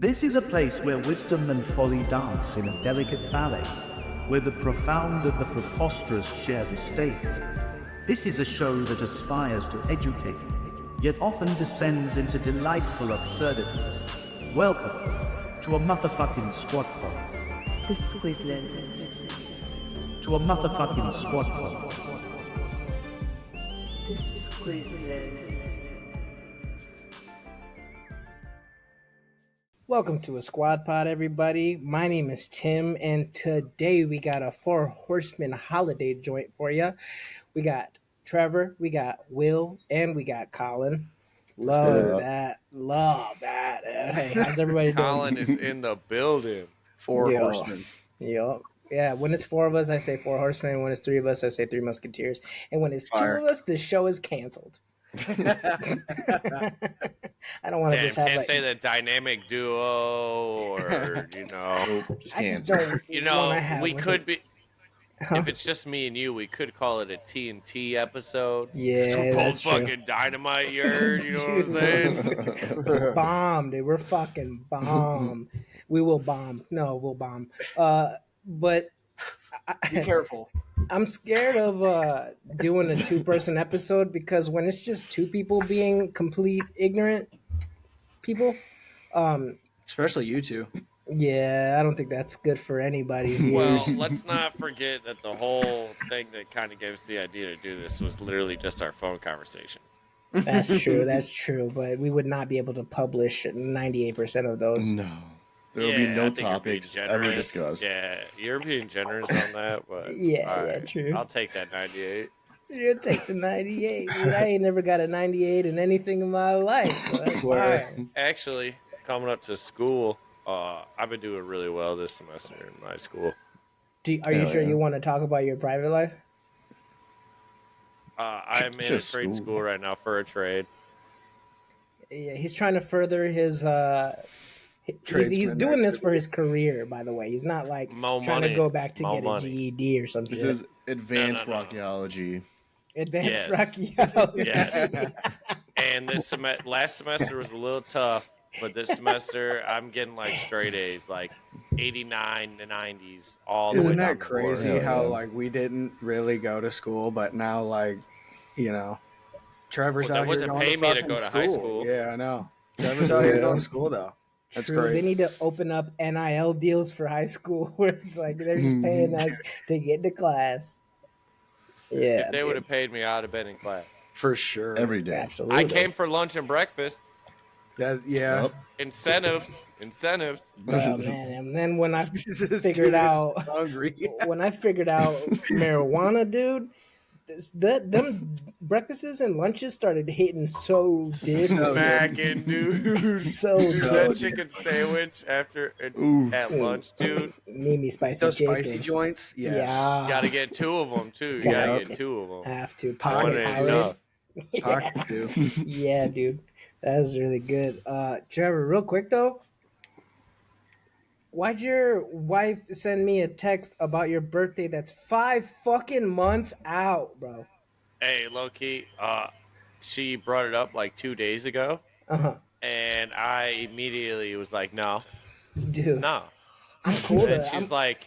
This is a place where wisdom and folly dance in a delicate ballet, where the profound and the preposterous share the stage. This is a show that aspires to educate, yet often descends into delightful absurdity. Welcome to a motherfucking squad pod. The Squizzlers. To a motherfucking squad pod. The Squizzlers. Welcome to aSquadPod, everybody. My name is Tim, and today we got a Four Horsemen holiday joint for you. We got Trevor, we got Will, and we got Collin. Love that. Hey, how's everybody doing? Collin is in the building. Four Yeah. horsemen. Yep. Yeah, when it's four of us, I say Four Horsemen. When it's three of us, I say Three Musketeers. And when it's Fire. two of us, the show is canceled. I don't want to just have Can't like... say the dynamic duo or, Just I just can't. don't wanna have we like could a- be, Huh? if it's just me and you, we could call it a TNT episode. Yeah, We're both that's true. fucking dynamite, you know what I'm saying? Bomb, dude. We're fucking bomb. We will bomb. No, we'll bomb. But Be careful. I'm scared of doing a two-person episode because when it's just two people being complete ignorant people, Especially you two. yeah, I don't think that's good for anybody's Well, ears. let's not forget that the whole thing that kind of gave us the idea to do this was literally just our phone conversations. That's true. That's true. But we would not be able to publish 98% of those. No. There will be I no think you're being topics ever generous. discussed. Yeah, you're being generous on that, but Yeah, all yeah, right. true. I'll take that 98. You take the 98. Dude, I ain't never got a 98 in anything in my life. So that's fine. Actually, coming up to school, I've been doing really well this semester in my school. Are you Hell sure yeah. you want to talk about your private life? I'm in a Just trade school. school right now for a trade. Yeah, he's trying to further his. He's Tradesman doing this for his career, by the way. He's not like More trying money. to go back to More get money. a GED or something. This is advanced No. archaeology. Advanced Yes. archaeology. Yes. And this last semester was a little tough, but this semester I'm getting like straight A's, like 89 to 90s, all the way Isn't down that the board. crazy Hell how yeah. like we didn't really go to school, but now Trevor's Well, that out here wasn't going paying to me to fucking go to high school. Yeah, I know. Trevor's out here Yeah. going to school though. That's True. great. They need to open up NIL deals for high school where it's like they're just paying us to get to class. Yeah. If they would have paid me, I'd have been in class. For sure. Every day. Absolutely. I came for lunch and breakfast. Yeah. Yep. Incentives. Oh, man. And then when I This figured dude is out hungry. marijuana, dude, them breakfasts and lunches started hitting so different. Smacking, dude. So That good. chicken sandwich after Ooh. at lunch, dude. Need me spicy Those chicken. spicy joints. Yes. Yeah. You gotta get two of them too. You gotta get two of them. Have to. One Pocket ain't pirate. enough. Pocket too. Yeah, dude. That was really good. Trevor, real quick though. Why'd your wife send me a text about your birthday that's 5 fucking months out, bro? Hey, low key, she brought it up like 2 days ago, Uh-huh. and I immediately was like, no, Dude. no. I'm cool. And to- she's like,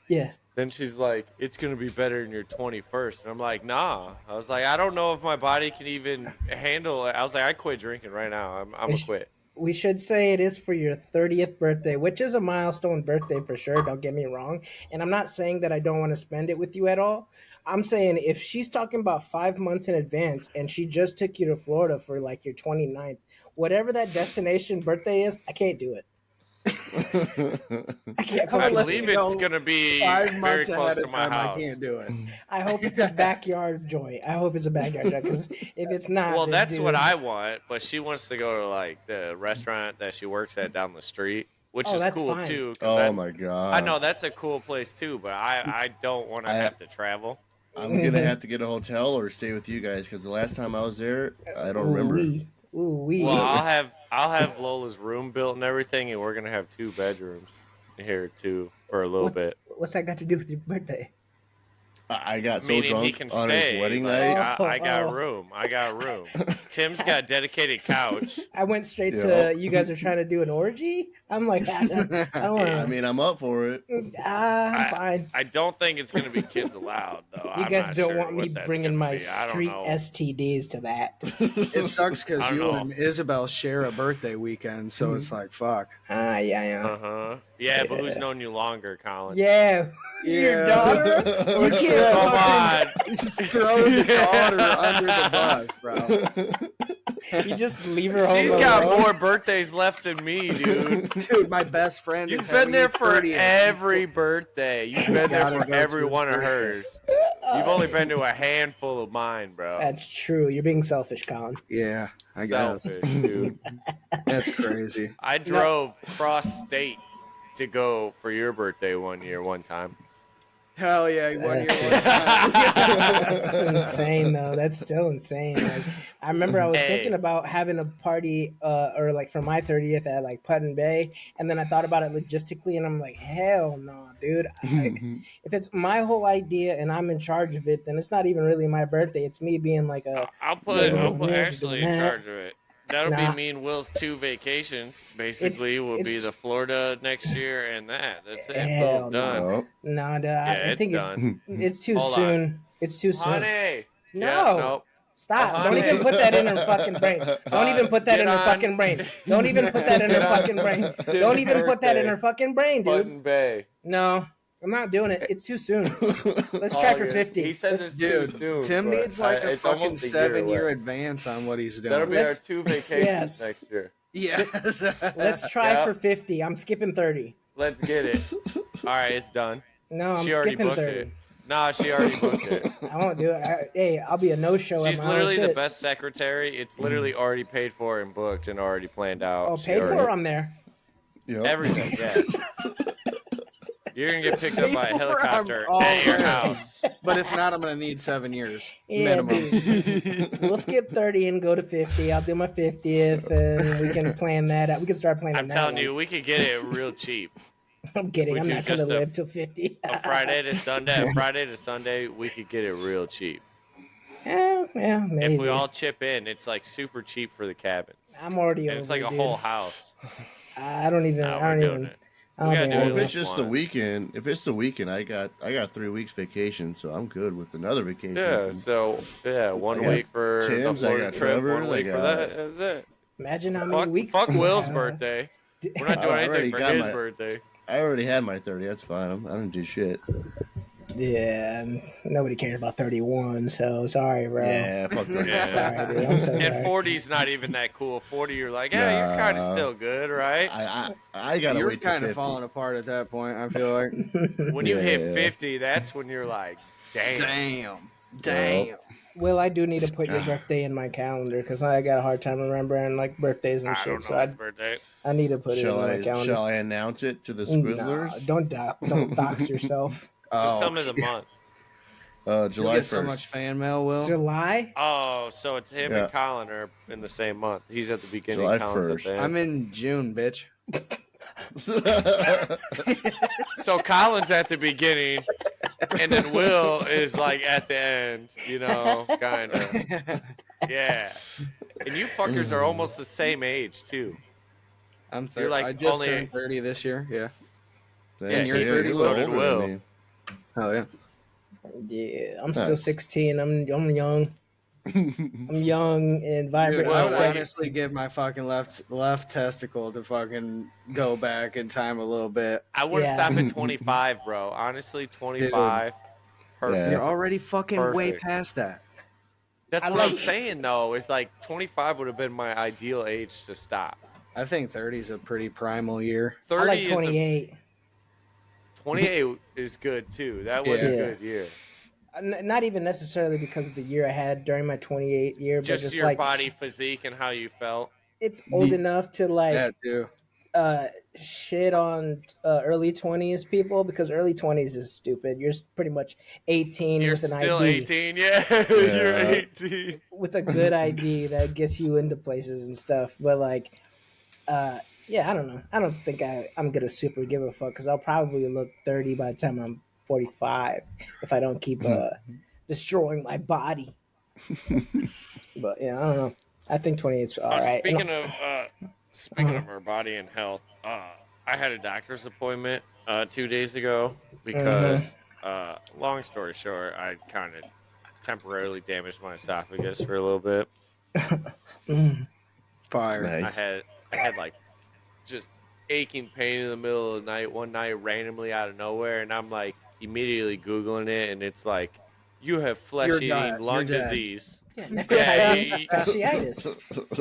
yeah. then she's like, it's gonna be better in your 21st, and I'm like, nah. I was like, I don't know if my body can even handle it. I was like, I quit drinking right now. I'm gonna quit. We should say it is for your 30th birthday, which is a milestone birthday for sure. Don't get me wrong. And I'm not saying that I don't want to spend it with you at all. I'm saying if she's talking about 5 months in advance and she just took you to Florida for like your 29th, whatever that destination birthday is, I can't do it. I can't I fucking do believe it. it's gonna be 5 very months close ahead to of my time, house. I can't do it. I hope it's a backyard joint. I hope it's a backyard joint because if it's not, Well, then, that's dude, what I want, but she wants to go to like the restaurant that she works at down the street, which Oh, is that's cool fine. too. 'cause Oh that- my god. I know that's a cool place too, but I don't want to have to travel. I'm gonna have to get a hotel or stay with you guys because the last time I was there, I don't remember. Ooh-wee. Well, I'll have Lola's room built and everything, and we're gonna have 2 bedrooms here too for a little bit. What's that got to do with your birthday? I got so Meaning he drunk can on stay. his wedding Like, night. I got room. I got room. Tim's got a dedicated couch. I went straight Yeah. to you guys are trying to do an orgy. I'm like, I don't want I mean, I'm up for it. I'm fine. I don't think it's going to be kids allowed, though. You I'm guys not don't sure want me what that's bringing gonna my be. I don't street know. STDs to that. It sucks because I don't you know. and Isabel share a birthday weekend, so it's like fuck. Yeah. Yeah, but who's known you longer, Collin? Yeah. Your daughter? You can't Come on. Throw the daughter under the bus, bro. You just leave her home She's got alone? more birthdays left than me, dude. Dude, my best friend. You've is been having there his for 30th. every birthday. You've been there Gotta for go every to one his of hers. You've only been to a handful of mine, bro. That's true. You're being selfish, Colin. Yeah, I guess. Selfish, dude. That's crazy. I drove cross state to go for your birthday one time. Hell yeah, 1 year. That's insane, though. That's still insane. Like, I remember I was Hey. thinking about having a party, or like for my 30th at like Put and Bay, and then I thought about it logistically, and I'm like, hell no, dude. If it's my whole idea and I'm in charge of it, then it's not even really my birthday. It's me being like a. I'll put Yeah. Ashley in charge of it. That'll Nah. be me and Will's 2 vacations. Basically, will be it's- the Florida next year and that. That's it. Hell Boom, done. Oh. No, dude, Yeah, I it's think done. it's too Hold soon. on. It's too soon. Honey. No. Yeah, nope. Stop. Oh, Don't honey. even put that in her fucking brain. Don't even put that Get in her on. fucking brain. Don't even put that in her fucking brain. Don't even put that in her fucking brain, dude. Button Bay. No, I'm not doing it. It's too soon. Let's try for 50. He says it's Dude, too soon. Tim but needs like a it's fucking almost 7-year away. advance on what he's That'll doing. be our Let's- 2 vacations yes. next year. Yes. Let's try Yep. for 50. I'm skipping 30. Let's get it. All right, it's done. No, I'm She already skipping booked 30. it. Nah, she already booked it. I won't do it. Hey, I'll be a no-show. She's at my literally own the shit. best secretary. It's literally already paid for and booked and already planned out. Oh, She paid already- for? I'm there. Yep. Everything, yeah. You're gonna get picked up by a Paid for, helicopter I'm all at your there. house. But if not, I'm gonna need 7 years Yeah, minimum. dude. We'll skip 30 and go to 50. I'll do my 50th, and we can plan that out. We can start planning I'm that telling out. you, we could get it real cheap. I'm kidding. we I'm do not going to just a- live till 50. A Friday to Sunday, we could get it real cheap. Yeah, maybe. If we all chip in, it's like super cheap for the cabins. I'm already And over it's like a dude. whole house. I don't even. No, I we're don't doing even. it. I don't We think gotta I do Well, it if will. it's just the weekend, I got 3 weeks vacation, so I'm good with another vacation. Yeah, so yeah, 1 I got week for Tim's, the I Florida got trip, Trevor's, 1 I week for got- that. That's it. Imagine how many weeks. Fuck we Will's have. birthday. We're not doing I already anything for got his my- birthday. I already had my 30. That's fine. I don't do shit. Yeah, and nobody cares about 31, so sorry, bro. Yeah, fuck that. Yeah. Sorry, dude. I'm so And sorry. 40's not even that cool. 40, you're like, yeah, you're kind of Nah. still good, right? I gotta You're wait till kind 50. of falling apart at that point. I feel like. When you hit Yeah. 50, that's when you're like, damn. Damn. Well, I do need to put your birthday in my calendar because I got a hard time remembering like birthdays and I shit. don't So know I his birthday. need to put Shall it in my calendar. Shall I announce it to the Nah, Squizzlers? don't dox yourself. Just Oh, tell me the month. you'll July get 1st. so much fan mail, Will. July. Oh, so it's him Yeah. and Collin are in the same month. He's at the beginning. July Collin's at 1st. the end. I'm in June, bitch. So Collin's at the beginning, and then Will is like at the end. You know, kind of. Yeah. And you fuckers are almost the same age too. I'm 30. You're like I just only- turned 30 this year. Yeah. Yeah, you're you're 30, a so little did older Will. than me. Oh yeah. Yeah, I'm still Nice. 16. I'm young. I'm young and vibrant. Dude, Well, I and would well, sexy. honestly give my fucking left testicle to fucking go back in time a little bit. I would Yeah. stop at 25, bro. Honestly, 25. Perfect. Yeah. You're already fucking way Perfect. past that. That's I what like- I'm saying, though. Is like 25 would have been my ideal age to stop. I think 30 is a pretty primal year. 30 I like is the 28. 28 is good too. That was Yeah. a good year. Not even necessarily because of the year I had during my 28 year, but Just just your like body physique and how you felt. it's old enough to like That too. shit on early 20s people because early 20s is stupid. You're pretty much 18 You're with an still ID. 18, yeah. You're 18. With a good ID that gets you into places and stuff. But like, yeah, I don't know. I don't think I'm gonna super give a fuck because I'll probably look 30 by the time I'm 45 if I don't keep destroying my body. But yeah, I don't know. I think 28 is all right. Speaking of our body and health, I had a doctor's appointment 2 days ago because, long story short, I kind of temporarily damaged my esophagus for a little bit. Fire. Nice. I had like just aching pain in the middle of the night one night randomly out of nowhere, and I'm like immediately Googling it, and it's like, you have flesh-eating lung You're dead. disease. Yeah, Yeah, fasciitis.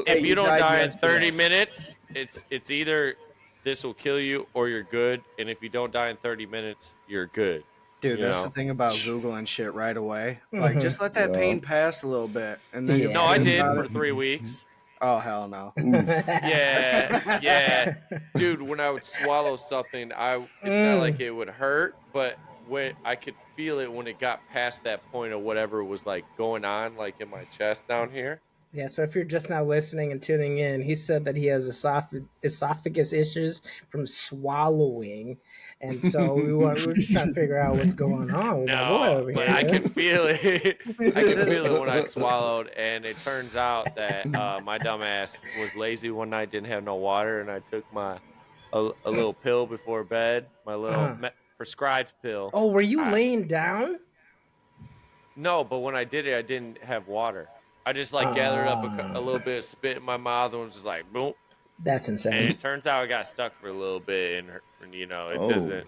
if you don't died die in yesterday. 30 minutes, it's either this will kill you or you're good, and if you don't die in 30 minutes, you're good. Dude, You that's know? the thing about Googling shit right away. Like, just let that Yeah. pain pass a little bit, and then Yeah. you No, I did about for it. 3 weeks. Oh hell no! Yeah, dude. When I would swallow something, it's not like it would hurt, but when I could feel it when it got past that point of whatever was like going on, like in my chest down here. Yeah, so if you're just now listening and tuning in, he said that he has esophagus issues from swallowing, and so we were just trying to figure out what's going on with my boy No, over but here. I dude. could feel it. I could feel it when I swallowed, and it turns out that my dumb ass was lazy one night, didn't have no water, and I took a little pill before bed, my little prescribed pill. Oh, were you laying down? No, but when I did it, I didn't have water. I just like gathered up a little bit of spit in my mouth and was just like, boom. That's And insane. it turns out I got stuck for a little bit, and you know, it Oh. doesn't.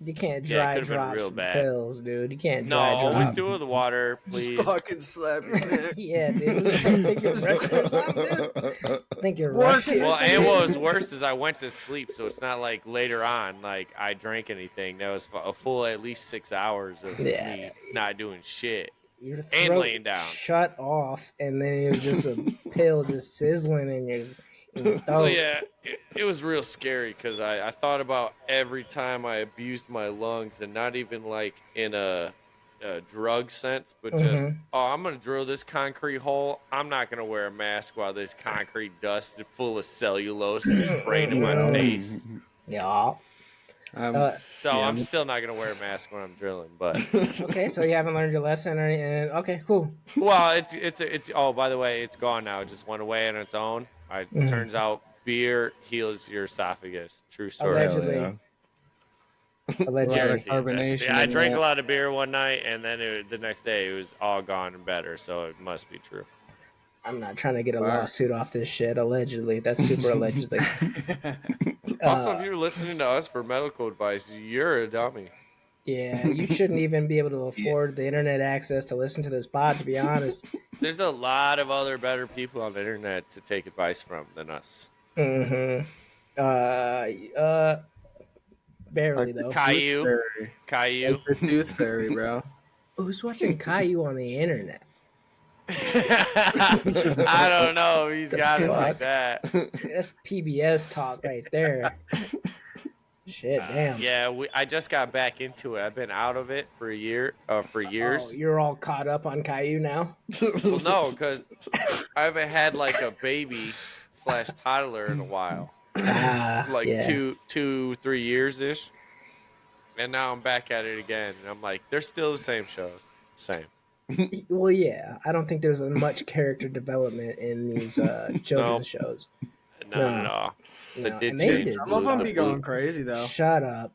You can't Yeah, it dry could've been drop real some bad. pills, dude. You can't No, dry always drop. do it with water, please. Just fucking slap your neck. Yeah, dude. Think you're Russian or something, dude? Think you're Work Russian? it. Well, and what was worse is I went to sleep, so it's not like later on, like I drank anything. That was a full at least 6 hours of me not doing shit. Your And throat laying down. shut off, and then it was just a pill just sizzling in your throat. So yeah, it was real scary because I thought about every time I abused my lungs, and not even like in a drug sense, but just, I'm going to drill this concrete hole. I'm not going to wear a mask while this concrete dust is full of cellulose is sprayed in my face. Yeah. So I'm still not going to wear a mask when I'm drilling, but Okay, so you haven't learned your lesson or anything. Okay, cool. well, it's oh, by the way, it's gone now. It just went away on its own. It turns out beer heals your esophagus. True story. Allegedly. yeah. Allegedly. Guaranteed. Carbonation Yeah, I in drank that. a lot of beer one night, and then the next day it was all gone and better. So it must be true. I'm not trying to get a Wow. lawsuit off this shit. Allegedly. That's super allegedly. Also, if you're listening to us for medical advice, you're a dummy. Yeah, you shouldn't even be able to afford the internet access to listen to this pod, to be honest. There's a lot of other better people on the internet to take advice from than us. Mm-hmm. Barely, though. Caillou. Caillou. The tooth fairy, bro. Who's watching Caillou on the internet? I don't know. He's got it like that. That's PBS talk right there. Shit, damn. Yeah, I just got back into it. I've been out of it for years. Oh, you're all caught up on Caillou now? Well, no, because I haven't had like a baby / toddler in a while. Like yeah. 2-3 years ish. And now I'm back at it again. And I'm like, they're still the same shows. Same. Well, yeah. I don't think there's much character development in these children's shows. Not at all. No, They did and they change did. Some of them be going crazy though. Shut up.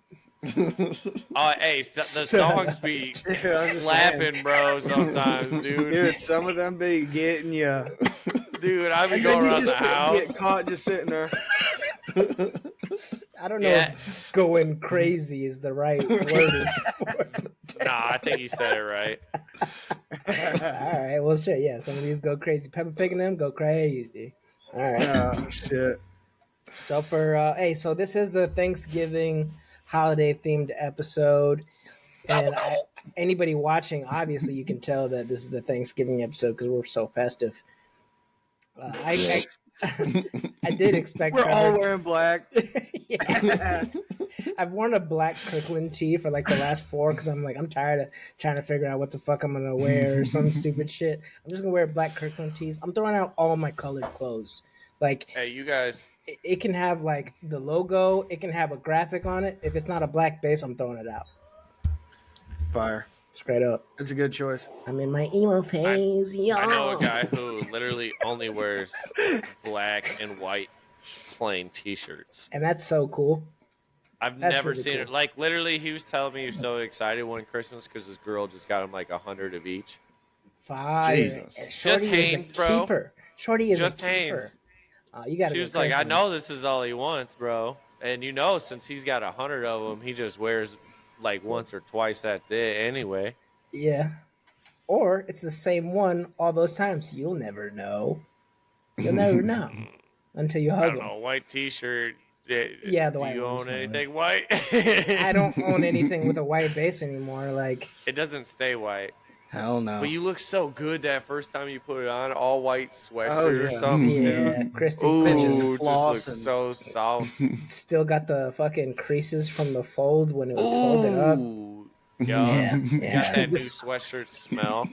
Oh, hey, the songs be Yeah, I'm just slapping, bro, sometimes, dude. Dude, some of them be getting you. Dude, I be And going then you around the just house. get caught just sitting there. I don't know Yeah. if going crazy is the right wording for it. Nah, I think you said it right. All right, well, shit, yeah. Some of these go crazy. Peppa Pig and them go crazy. All right. Oh shit. So so this is the Thanksgiving holiday themed episode, and anybody watching, obviously, you can tell that this is the Thanksgiving episode because we're so festive. I did expect We're all Trevor- wearing black. Yeah. I've worn a black Kirkland tee for like the last 4 because I'm tired of trying to figure out what the fuck I'm gonna wear or some stupid shit. I'm just gonna wear black Kirkland tees. I'm throwing out all my colored clothes. Like Hey, you guys. it can have like the logo, it can have a graphic on it. If it's not a black base, I'm throwing it out. Fire. Straight up. It's a good choice. I'm in my emo phase, yo. I know a guy who literally only wears black and white plain T-shirts. And that's so cool. I've That's never really seen cool. it. Like literally, he was telling me he was so excited one Christmas because his girl just got him like 100 of each. Fire. Jesus. And Shorty Just Hanes, is a bro. keeper. Shorty is Just a keeper. Hanes. You gotta She go was like, crazy. I know this is all he wants, bro. And you know, since he's got 100 of them, he just wears like once or twice. That's it, anyway. Yeah. Or it's the same one all those times. You'll never know. You'll never know until you I hug don't him. know, white T-shirt. Yeah, the Do white you one's own fine. anything white? I don't own anything with a white base anymore. Like, It doesn't stay white. Hell no. But you look so good that first time you put it on, all white sweatshirt Oh, or yeah. something. yeah, dude. crispy. Ooh, Bitches clean. just looks flossing. so soft. Still got the fucking creases from the fold when it was folded up. Ooh, Yeah, yeah. Got that new sweatshirt smell.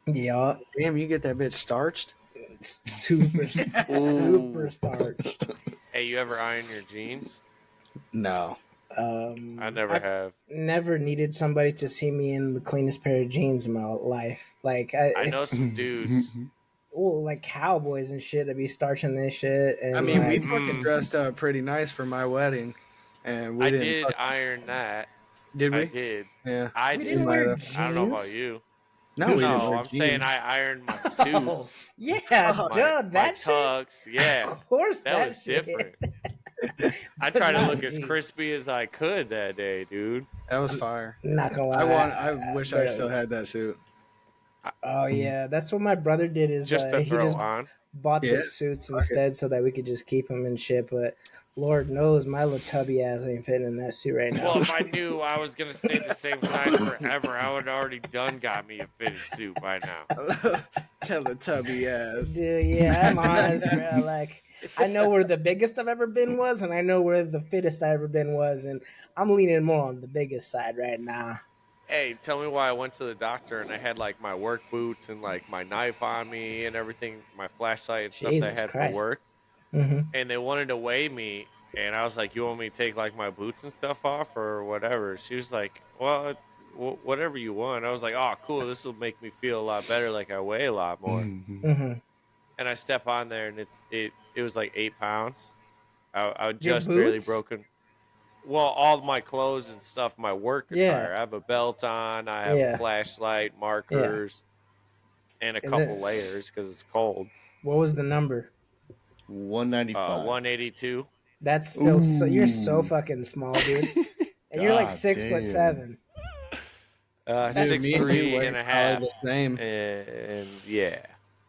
yeah. Damn, you get that bitch starched? Super starched. Hey, you ever iron your jeans? No. I never have. Never needed somebody to see me in the cleanest pair of jeans in my life. Like I know some dudes. like cowboys and shit that be starching this shit. And I mean, we like, fucking dressed up pretty nice for my wedding, and we I didn't. did iron that. Did we? I did. Yeah. I we did. didn't wear might jeans. I don't know about you. No, we didn't No, wear I'm saying jeans. I ironed my suit. Yeah, Oh, duh, my that shit. tux. Yeah, Of course, that was shit. different. I tried to Not look as me. crispy as I could that day, dude. That was fire. Not gonna lie. I wish I still had that suit. Oh yeah, that's what my brother did. Is Just to he throw just on. bought Yeah, the suits instead so that we could just keep them and shit. But Lord knows my little tubby ass ain't fitting in that suit right now. Well, if I knew I was gonna stay the same size forever, I would already got me a fitted suit by now. Teletubby ass. Dude, yeah, I'm honest, bro. Like, I know where the biggest I've ever been was, and I know where the fittest I ever been was, and I'm leaning more on the biggest side right now. Hey, tell me why I went to the doctor and I had like my work boots and like my knife on me and everything, my flashlight and stuff that I Jesus had Christ. for work. Mm-hmm. And they wanted to weigh me, and I was like, "You want me to take like my boots and stuff off or whatever?" She was like, "Well, whatever you want." I was like, "Oh, cool. This will make me feel a lot better. Like I weigh a lot more." Mm-hmm. And I step on there, and it was like 8 pounds. I Your just barely boots? broken. Well, all my clothes and stuff, my work attire. Yeah. I have a belt on. I have Yeah. a flashlight, markers, and a And couple then- layers because it's cold. What was the number? 195. 182. That's still so. You're so Ooh. fucking small, dude. And you're like God 6'7". Dude, me and you 6'3" weigh and a probably half. the same. And yeah.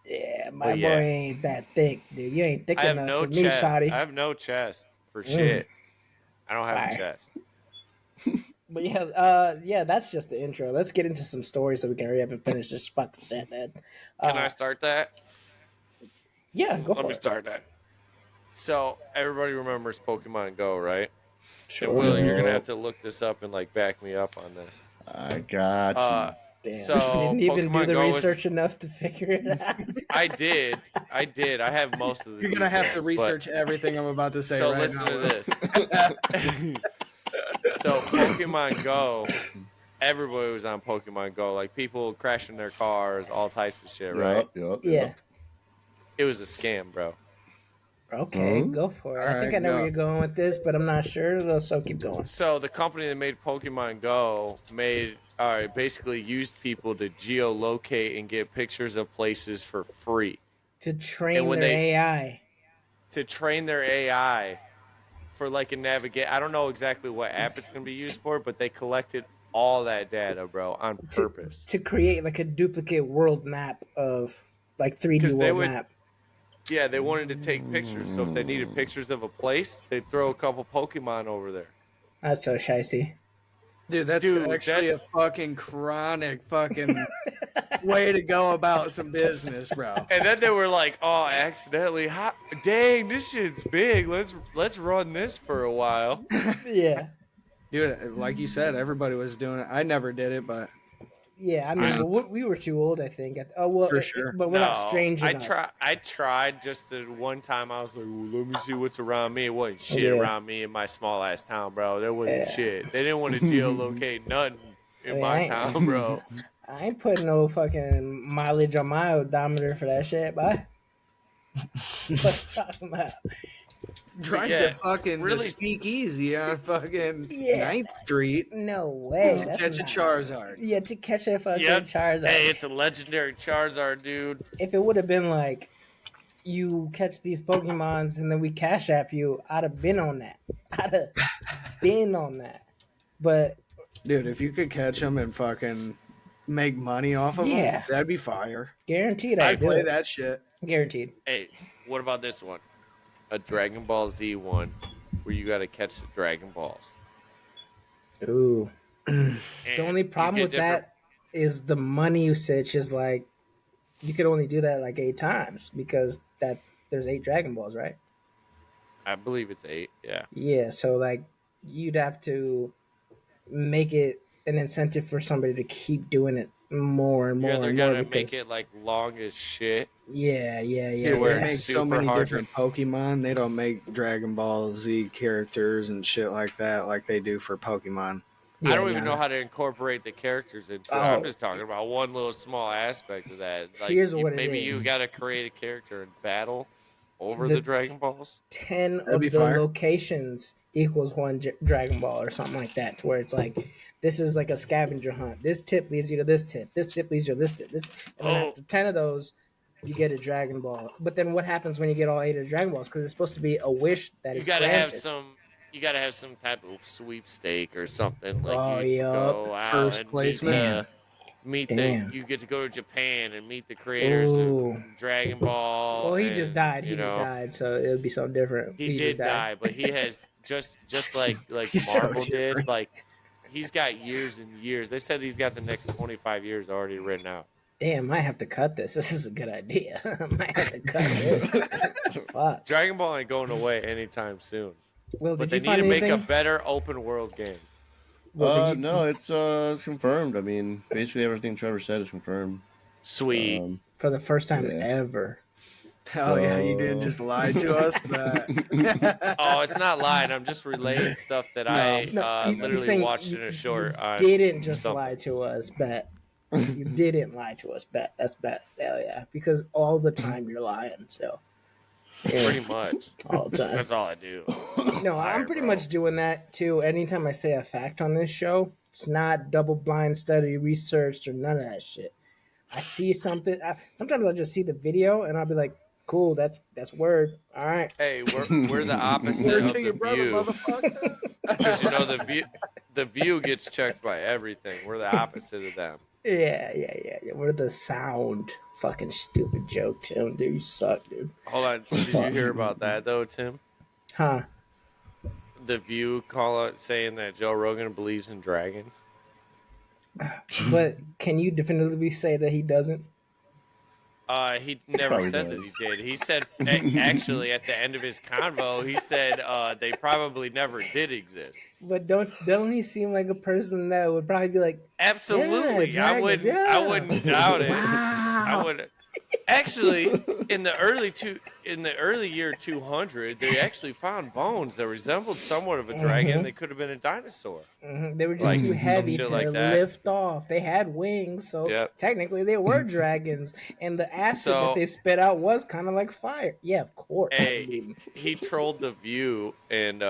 Yeah, my But boy yeah. ain't that thick, dude. You ain't thick I have enough no for me, chest. shawty. I have no chest for shit. I don't have Fire. a chest. But yeah, that's just the intro. Let's get into some stories so we can hurry up and finish this fucking shit, man. Can I start that? Yeah, go Let for me it. start that. So everybody remembers Pokemon Go, right? Sure. And Will, you're gonna have to look this up and like back me up on this. I got you. Damn. So, Didn't even do Pokemon the Go was- research enough to figure it out. I did. I have most of the. You're gonna have to details, research everything I'm about to say So right listen now. to this. So Pokemon Go, everybody was on Pokemon Go. Like people crashing their cars, all types of shit, right? Yep. Yeah. It was a scam, bro. Okay, Huh? go for it. I think Alright, I know go. where you're going with this, but I'm not sure. So keep going. So the company that made Pokemon Go basically used people to geolocate and get pictures of places for free To train when their they- AI. to train their AI for like a navigate. I don't know exactly what app it's gonna be used for, but they collected all that data, bro, on purpose. To create like a duplicate world map of like 3D 'Cause they world would- map. Yeah, they wanted to take pictures. So if they needed pictures of a place, they'd throw a couple Pokemon over there. That's so shiesty. Dude, that's Dude, actually that's- a fucking chronic fucking way to go about some business, bro. And then they were like, "Oh, accidentally! Dang, this shit's big. Let's run this for a while." Yeah. Dude, like you said, everybody was doing it. I never did it, but Yeah, I mean, I- well, we were too old, I think. Oh, well, For sure. But we're not strange enough. I tried just the one time. I was like, well, "Let me see what's around me." It wasn't shit Yeah. around me in my small ass town, bro. There wasn't Yeah. shit. They didn't want to geolocate nothing in my town, bro. I ain't putting no fucking mileage on my odometer for that shit, but what you talking about? Drive yeah, to fucking really- the speakeasy on fucking Yeah. 9th Street No way. to That's catch a not- Charizard. Yeah, to catch a fucking Yep. Charizard. Hey, it's a legendary Charizard, dude. If it would have been like you catch these Pokemons and then we cash app you, I'd have been on that. I'd have been on that. But Dude, if you could catch them and fucking make money off of Yeah. them, that'd be fire. guaranteed I'd I'd do play it. that shit. Guaranteed. Hey, what about this one? A Dragon Ball Z one where you got to catch the Dragon Balls. Ooh. And The only you problem get with that is the money usage is like you could only do that like 8 times because that there's 8 Dragon Balls, right? I believe it's 8. Yeah. Yeah, so like you'd have to make it an incentive for somebody to keep doing it more and more You're either and more gonna because make it like long as shit. yeah, Dude, where they yeah. make super so many hard different Pokemon. They don't make Dragon Ball Z characters and shit like that like they do for Pokemon. Yeah, I don't even nah. know how to incorporate the characters into it. Oh. I'm just talking about one little small aspect of that. Like Here's what it maybe is. you got to create a character and battle over The- the Dragon Balls. 10 That'd of be the fire. locations equals one Dragon Ball or something like that, to where it's like this is like a scavenger hunt. This tip leads you to this tip. This tip leads you to this tip. This, and then Oh. after 10 of those, you get a Dragon Ball. But then what happens when you get all 8 of the Dragon Balls? Because it's supposed to be a wish that You is got to have granted. some. You got to have some type of sweepstake or something. Like Oh, you yup. go out First and placement. meet Damn. you get to go to Japan and meet the creators Ooh. of Dragon Ball. Well, he and, just died. He you just know, died, so it would be so different. He did just died. die, but he has just like He's so Marvel did. different. Like he's got years and years. They said he's got the next 25 years already written out. Damn, might have to cut this. This is a good idea. Might have to cut this. Fuck. Dragon Ball ain't going away anytime soon. Well, But did they you need to find make anything? a better open world game. Well, did you- No, it's confirmed. I mean, basically everything Trevor said is confirmed. Sweet. for the first time Yeah. ever. Hell yeah, you didn't just lie to us, but Oh, it's not lying. I'm just relaying stuff that I he's literally saying watched you- in a short. You didn't just something. lie to us, bet. You didn't lie to us, bet. That's bet. Hell yeah, because all the time you're lying. So Pretty much. all the time. That's all I do. No, I'm Liar, pretty bro. much doing that too. Anytime I say a fact on this show, it's not double blind study, researched, or none of that shit. I see something. Sometimes I'll just see the video and I'll be like, "Cool, that's word. All right." Hey, we're the opposite Word of to your the brother, view. motherfucker. Because you know the view gets checked by everything. We're the opposite of them. Yeah. We're the sound. Fucking stupid joke, Tim. Dude, you suck, dude. Hold on, did you hear about that though, Tim? Huh? The View call out saying that Joe Rogan believes in dragons. But can you definitively say that he doesn't? He never Probably said does. that he did. He said actually at the end of his convo, he said they probably never did exist. But don't he seem like a person that would probably be like, Absolutely, Yeah, I wouldn't. dragons, I yeah. wouldn't doubt it. Wow. I would. Actually, in the early year 200, they actually found bones that resembled somewhat of a dragon. Mhm. They could have been a dinosaur. They were just Like too some heavy shit to like that. lift off. They had wings, so Yep. technically they were dragons. And the acid that So- they spit out was kind of like fire. Yeah, of course. I Hey, mean, he trolled the View and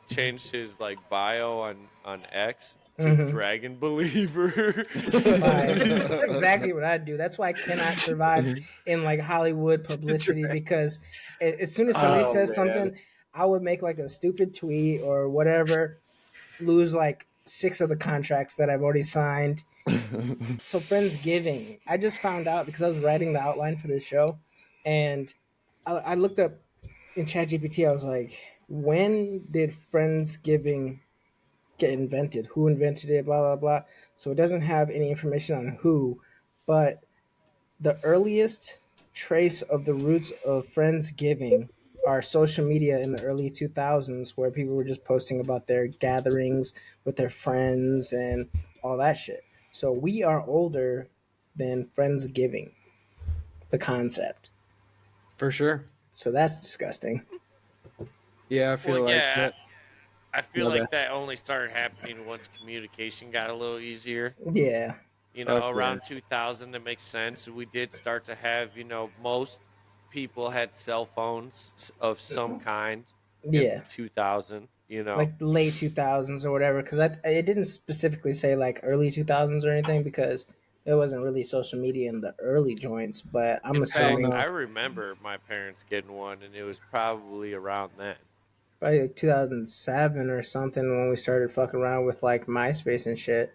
changed his bio on X to Mhm. Dragon Believer. That's exactly what I'd do. That's why I cannot survive in like Hollywood publicity because as soon as somebody Oh, says man. something, I would make like a stupid tweet or whatever, lose like 6 of the contracts that I've already signed. So Friendsgiving, I just found out because I was writing the outline for this show, and I looked up in ChatGPT. I was like, when did Friendsgiving get invented? Who invented it? Blah blah blah. So it doesn't have any information on who, but the earliest trace of the roots of Friendsgiving are social media in the early 2000s, where people were just posting about their gatherings with their friends and all that shit. So we are older than Friendsgiving, the concept. For sure. So that's disgusting. Yeah, I feel Well, like yeah. that. I feel like that only started happening once communication got a little easier. Yeah. You know, Fuck around 2000, that makes sense. We did start to have, most people had cell phones of some kind in Yeah. 2000, Like the late 2000s or whatever, because it didn't specifically say like early 2000s or anything, because there wasn't really social media in the early joints. But I'm In fact, assuming I remember my parents getting one, and it was probably around then. probably like 2007 or something when we started fucking around with like MySpace and shit.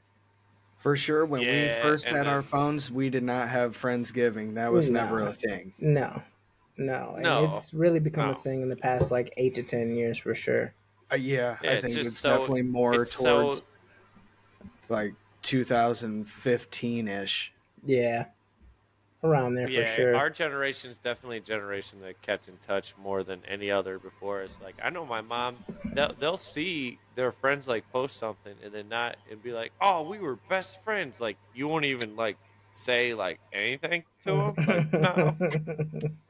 For sure, when we Yeah, first and had our then phones, we did not have Friendsgiving. That was never No, a thing. no, and no, it's really become a no. thing in the past like 8 to 10 years for sure. Yeah, Yeah, I it's think just it's definitely more it's so towards like 2015 ish. Yeah, around there for Yeah, sure. our generation is definitely a generation that kept in touch more than any other before. It's like, I know my mom, they'll see their friends like post something and then not and be like, "Oh, we were best friends." Like, you won't even like say like anything to them. Like, no,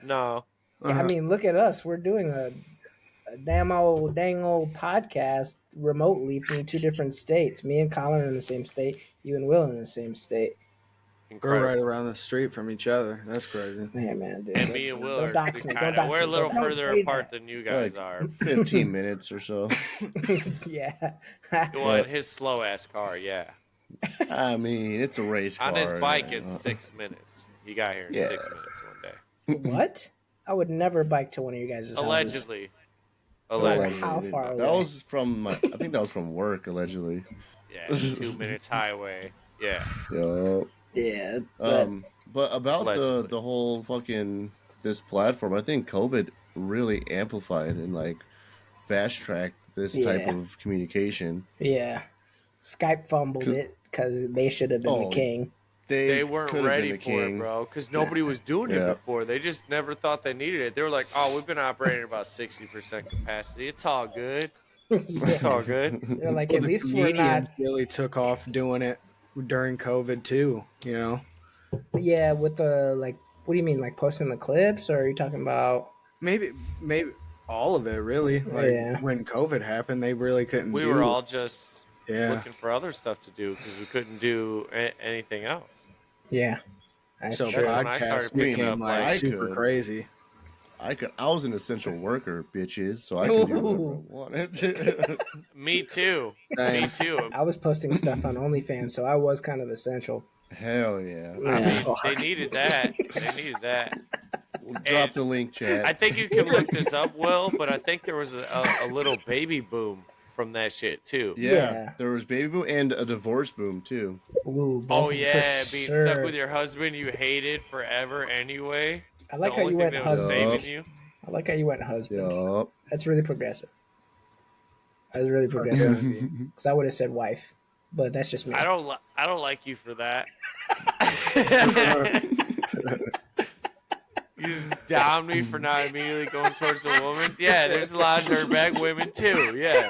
no. Yeah, I Uh-huh. mean, look at us. We're doing a dang old podcast remotely from two different states. Me and Colin are in the same state. You and Will are in the same state. We're right Incredible. around the street from each other. That's crazy. Yeah, man, dude. And me and Will Don't are dox me. Don't kind of, dox we're a me. little Don't further say apart than you Like guys are. 15 minutes or so. that. Yeah. Well, in his slow ass car, yeah. I mean, it's a race car. On his bike, you it's know. 6 minutes. He got here in Yeah. 6 minutes one day. What? I would never bike to one of you guys' houses. Allegedly. No matter Allegedly. how far That away. was from I think that was from work, allegedly. Yeah, 2 minutes highway. Yeah. Yo. Yeah. But But about Allegedly. the whole fucking this platform, I think COVID really amplified and like fast tracked this type Yeah. of communication. yeah. Skype fumbled it because they should have been the Oh, king. They weren't could have been ready the for it, king. bro, because nobody was doing it Yeah. before. They just never thought they needed it. They were like, "Oh, we've been operating at about 60% capacity. It's all good. It's Yeah. all good." They're like, Well, at the least we're not. comedians really took off doing it during COVID too. You know, Yeah, with the like. What do you mean, like posting the clips, or are you talking about? maybe all of it really. Like Yeah. when COVID happened, they really couldn't. We do were all just Yeah. looking for other stuff to do because we couldn't do anything else. Yeah. That's So true. That's when I podcasts started picking became up, like I super could. crazy. I was an essential worker, bitches, so I could do whatever I Ooh. wanted. Me too. Same. Me too. I was posting stuff on OnlyFans, so I was kind of essential. Hell yeah. Yeah. They needed that. They needed that. We'll drop And the link, chat. I think you can look this up, Will, but I think there was a little baby boom from that shit too. Yeah. There was baby boom and a divorce boom too. Ooh, Oh both yeah, for being sure. stuck with your husband you hated forever anyway. I like the how only you thing went that was husband. saving you. I like how you went husband. Yup. That's really progressive. That was really progressive. Because I would have said wife, but that's just me. I don't like you for that. You just down me for not immediately going towards a woman. Yeah, there's a lot of dirtbag women too. Yeah,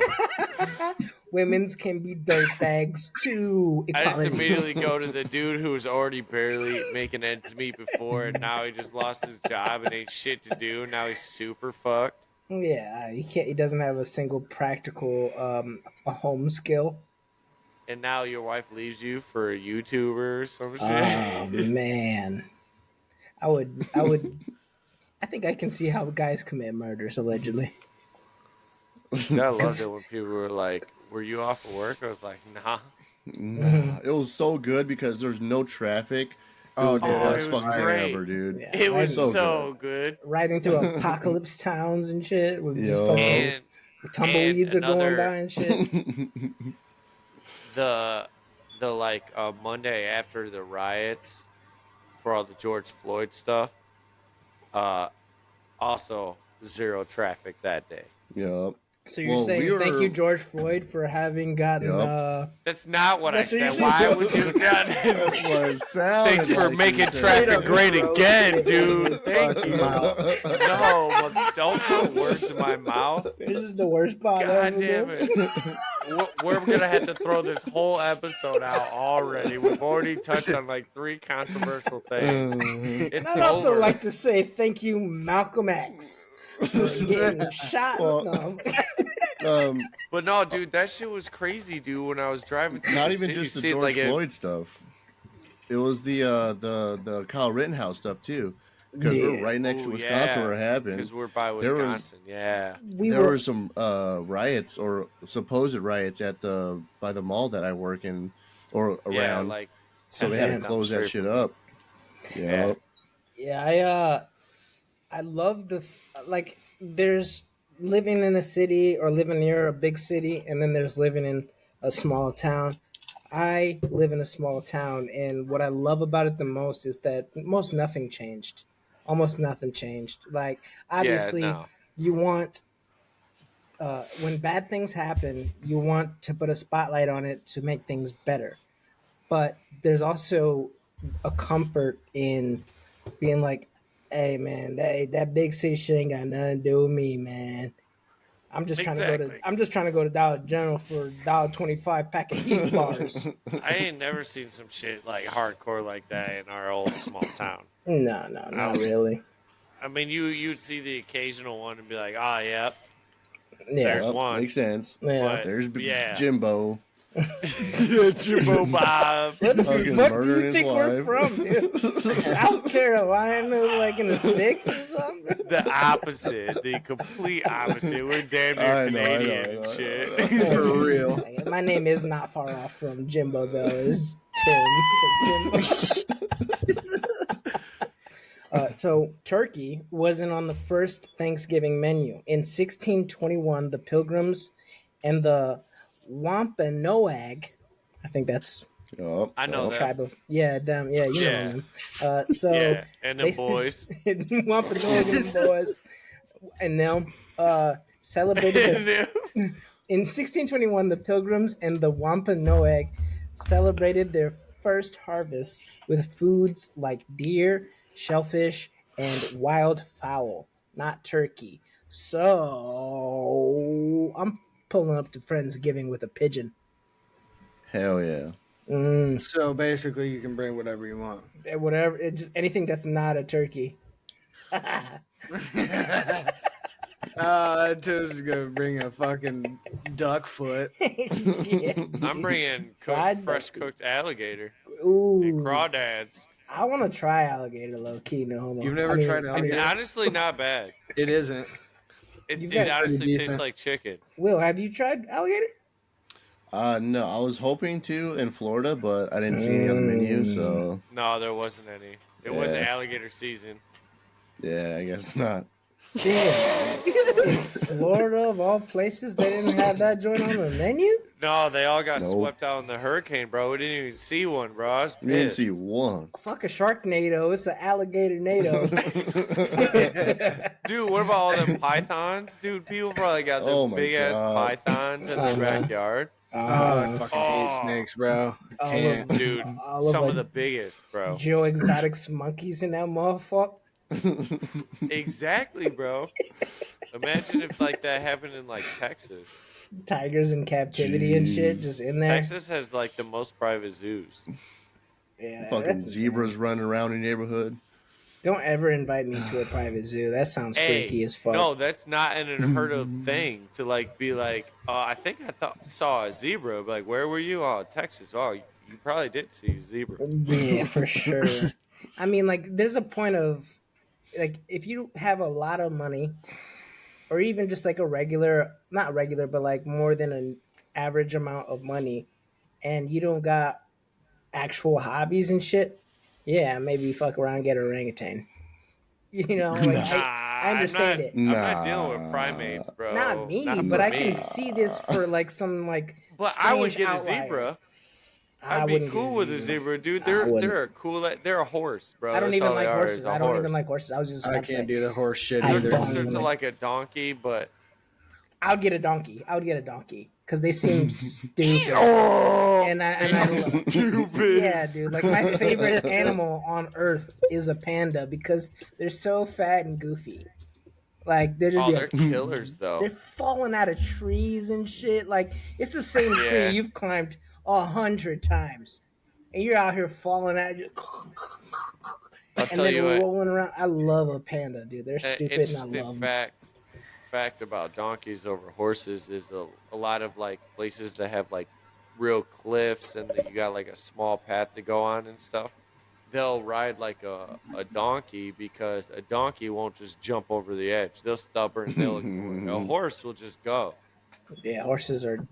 Women's can be dirtbags too. I just Equality. immediately go to the dude who was already barely making ends meet before, and now he just lost his job and ain't shit to do. Now he's super fucked. Yeah, he can't. He doesn't have a single practical a home skill. And now your wife leaves you for a YouTuber or some shit. Oh man, I would. I think I can see how guys commit murders allegedly. I loved it when people were like, "Were you off of work?" I was like, "Nah." Nah, it was so good because there's no traffic. Oh, was the dude, best it was fucking great. ever, dude. Yeah, It was So so good. riding through apocalypse towns and shit with just Yo. fucking And tumbleweeds are going another- by and shit. the like Monday after the riots for all the George Floyd stuff, also zero traffic that day. Yup. So you're Well, saying we thank were- you, George Floyd, for having gotten Yup. That's not what That's I what you said. said. Why would you? That's what it sounded Thanks for like making you said. traffic great Bro, again, dude. this Thank fucking you. mouth. No, don't put words in my mouth. This is the worst part God ever. damn bro. it. We're gonna have to throw this whole episode out already. We've already touched on like 3 controversial things. It's And I'd also over. like to say thank you, Malcolm X, for getting shot. Well- No. But no, dude, that shit was crazy, dude. When I was driving, through not the even city, just the seeing, George like, Floyd stuff. It was the Kyle Rittenhouse stuff too, because we're Yeah. right next to Ooh, Wisconsin yeah, where it happened. because we're by There was Wisconsin. Yeah. there were some riots or supposed riots at the by the mall that I work in or Yeah, around. like So 10 they had to minutes down the close that street shit from me. up. Yeah. Yeah, I love like there's living in a city or living near a big city, and then there's living in a small town. I live in a small town, and what I love about it the most is that most nothing changed. Almost nothing changed. Like Yeah, obviously, no. you want when bad things happen, you want to put a spotlight on it to make things better. But there's also a comfort in being like, "Hey, man, that big city shit ain't got nothing to do with me, man. Exactly. I'm just trying to go to Dollar General for $1.25 pack of Heath bars." I ain't never seen some shit like hardcore like that in our old small town. No, not really. I mean, you'd see the occasional one and be like, "Ah, yep, Yeah, there's one." Makes sense. yeah. But There's yeah, Jimbo yeah, Jimbo Bob. What the fucking fuck do murdering you his think we're wife. from, dude? South Carolina, like in the sticks or something? The opposite, the complete opposite. We're damn I near know, I know, Canadian I and know, I shit. know. For real. My name is not far off from Jimbo, though. It's Tim. So, so turkey wasn't on the first Thanksgiving menu. In 1621, the Pilgrims and the Wampanoag, I think that's Yup, I know yup. that. tribe of them. Yeah, you know Yeah. them. So Yeah, and them they boys. Wampanoag and them boys and them celebrated their And them- in 1621, the Pilgrims and the Wampanoag celebrated their first harvest with foods like deer, shellfish, and wild fowl, not turkey. So I'm pulling up to Friendsgiving with a pigeon. Hell yeah. So basically, you can bring whatever you want. Whatever, just anything that's not a turkey. Tim's gonna bring a fucking duck foot. Yeah. I'm bringing Fried fresh duck. cooked alligator and Ooh, crawdads. I want to try alligator low key. No homo. You've never tried It's alligator? honestly not bad. It isn't. You It guys honestly pretty tastes decent. like chicken. Will, have you tried alligator? No, I was hoping to in Florida, but I didn't see any on the menu, so No, there wasn't any. It wasn't Yeah. alligator season. yeah, I guess not. Damn. In Florida, of all places, they didn't have that joint on the menu? No, they all got Nope. swept out in the hurricane, bro. We didn't even see one, bro. I was You didn't pissed. see one. Fuck a Sharknado. It's an alligator NATO. Dude, what about all them pythons? Dude, people probably got Oh them my big ass God. pythons in Uh-huh. their backyard. Oh, I fucking hate Oh. snakes, bro. All Can't. of- Dude, all some of of a the biggest, bro. Joe Exotic's monkeys in that motherfucker. Exactly, bro. Imagine if like that happened in like Texas. Tigers in captivity and shit, just in there. Texas has like the most private zoos. Yeah, Fucking that's zebras insane. running around your neighborhood. Don't ever invite me to a private zoo. That sounds freaky as fuck. no, that's not an unheard of thing to like be like. I think I saw a zebra. But like, where were you? Oh, Texas. Oh, you probably did see a zebra. Yeah, for sure. I mean, like, there's a point of, like, if you have a lot of money, or even just like a regular, not regular, but like more than an average amount of money, and you don't got actual hobbies and shit, yeah, maybe fuck around and get an orangutan. You know, like, Nah. I understand it. I'm not dealing with primates, bro. Not me, Not but for I can me. see this for like some like. But I would strange get a outlier. zebra. I I'd be wouldn't cool get with a zebra, dude. I wouldn't. They're a cool. They're a horse, bro. I don't That's even all they like are, horses. is a I don't even horse. like horses. I was just I about to can't say, do the horse shit I either. don't Closer even to like a donkey, but I would get a donkey. I would get a donkey because they seem stupid. oh, And I love stupid. Yeah, dude. Like my favorite animal on earth is a panda because they're so fat and goofy. Like they're just Oh, be they're like, killers though. they're falling out of trees and shit. Like it's the same Yeah. tree you've climbed 100 times, and you're out here falling out, just, I'll and tell then you what. rolling around. I love a panda, dude. They're An stupid, and I interesting love them. fact. fact about donkeys over horses is a lot of like places that have like real cliffs and you got like a small path to go on and stuff. They'll ride like a donkey because a donkey won't just jump over the edge. They'll stubborn. A horse will just go. Yeah, horses are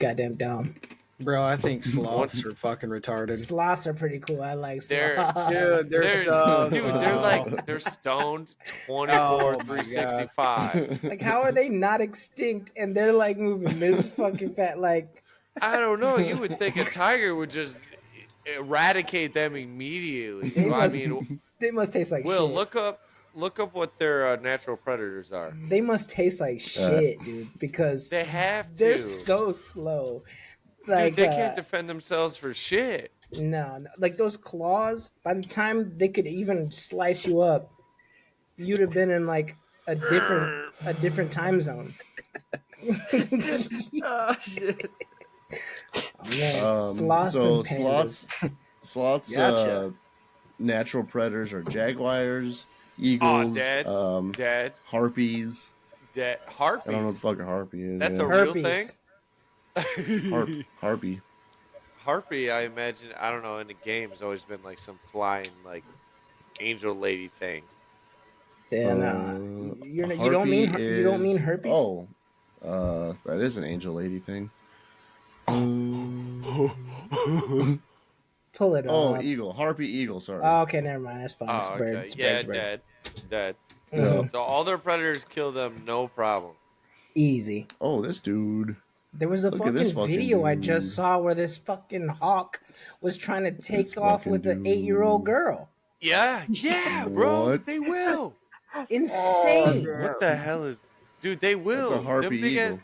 goddamn dumb. Bro, I think Once sloths are fucking retarded. Sloths are pretty cool. I like They're- sloths. Dude, they're so dude, they're slow. like they're stoned 24 Oh my 365. Like, how are they not extinct and they're like moving this fucking fat? Like, I don't know. You would think a tiger would just eradicate them immediately. They I must- mean, they must taste like Will, shit. look up what their natural predators are. They must taste like shit, dude, because They have to. they're so slow. Like, Dude, they can't defend themselves for shit. no, like those claws. By the time they could even slice you up, you'd have been in like a different time zone. Oh shit. Oh, man, sloths so and pandas. sloths, Gotcha. natural predators are jaguars, eagles, dead. Dead. harpies. Dead. I don't know what the Harpies. fucking harpy is. That's yeah. a real thing. Herpes. Harpy. Harpy, I imagine. I don't know. In the game, has always been like some flying like angel lady thing. Yeah, no. You don't mean herpes. Oh, that is an angel lady thing. Pull it Oh, up. eagle, harpy, eagle. Sorry. Oh, okay, never mind. That's fine. It's Oh, a bird. okay. It's a Yeah, bird, it's a bird. dead. Mhm. So all their predators kill them, no problem. Easy. Oh, this dude. There was a Look at this fucking fucking video I dude. just saw where this fucking hawk was trying to take This off fucking with an dude. 8-year-old girl. Yeah, bro. What? They will. Insane. What the hell is, dude? They will. That's a harpy Them big ass- eagle.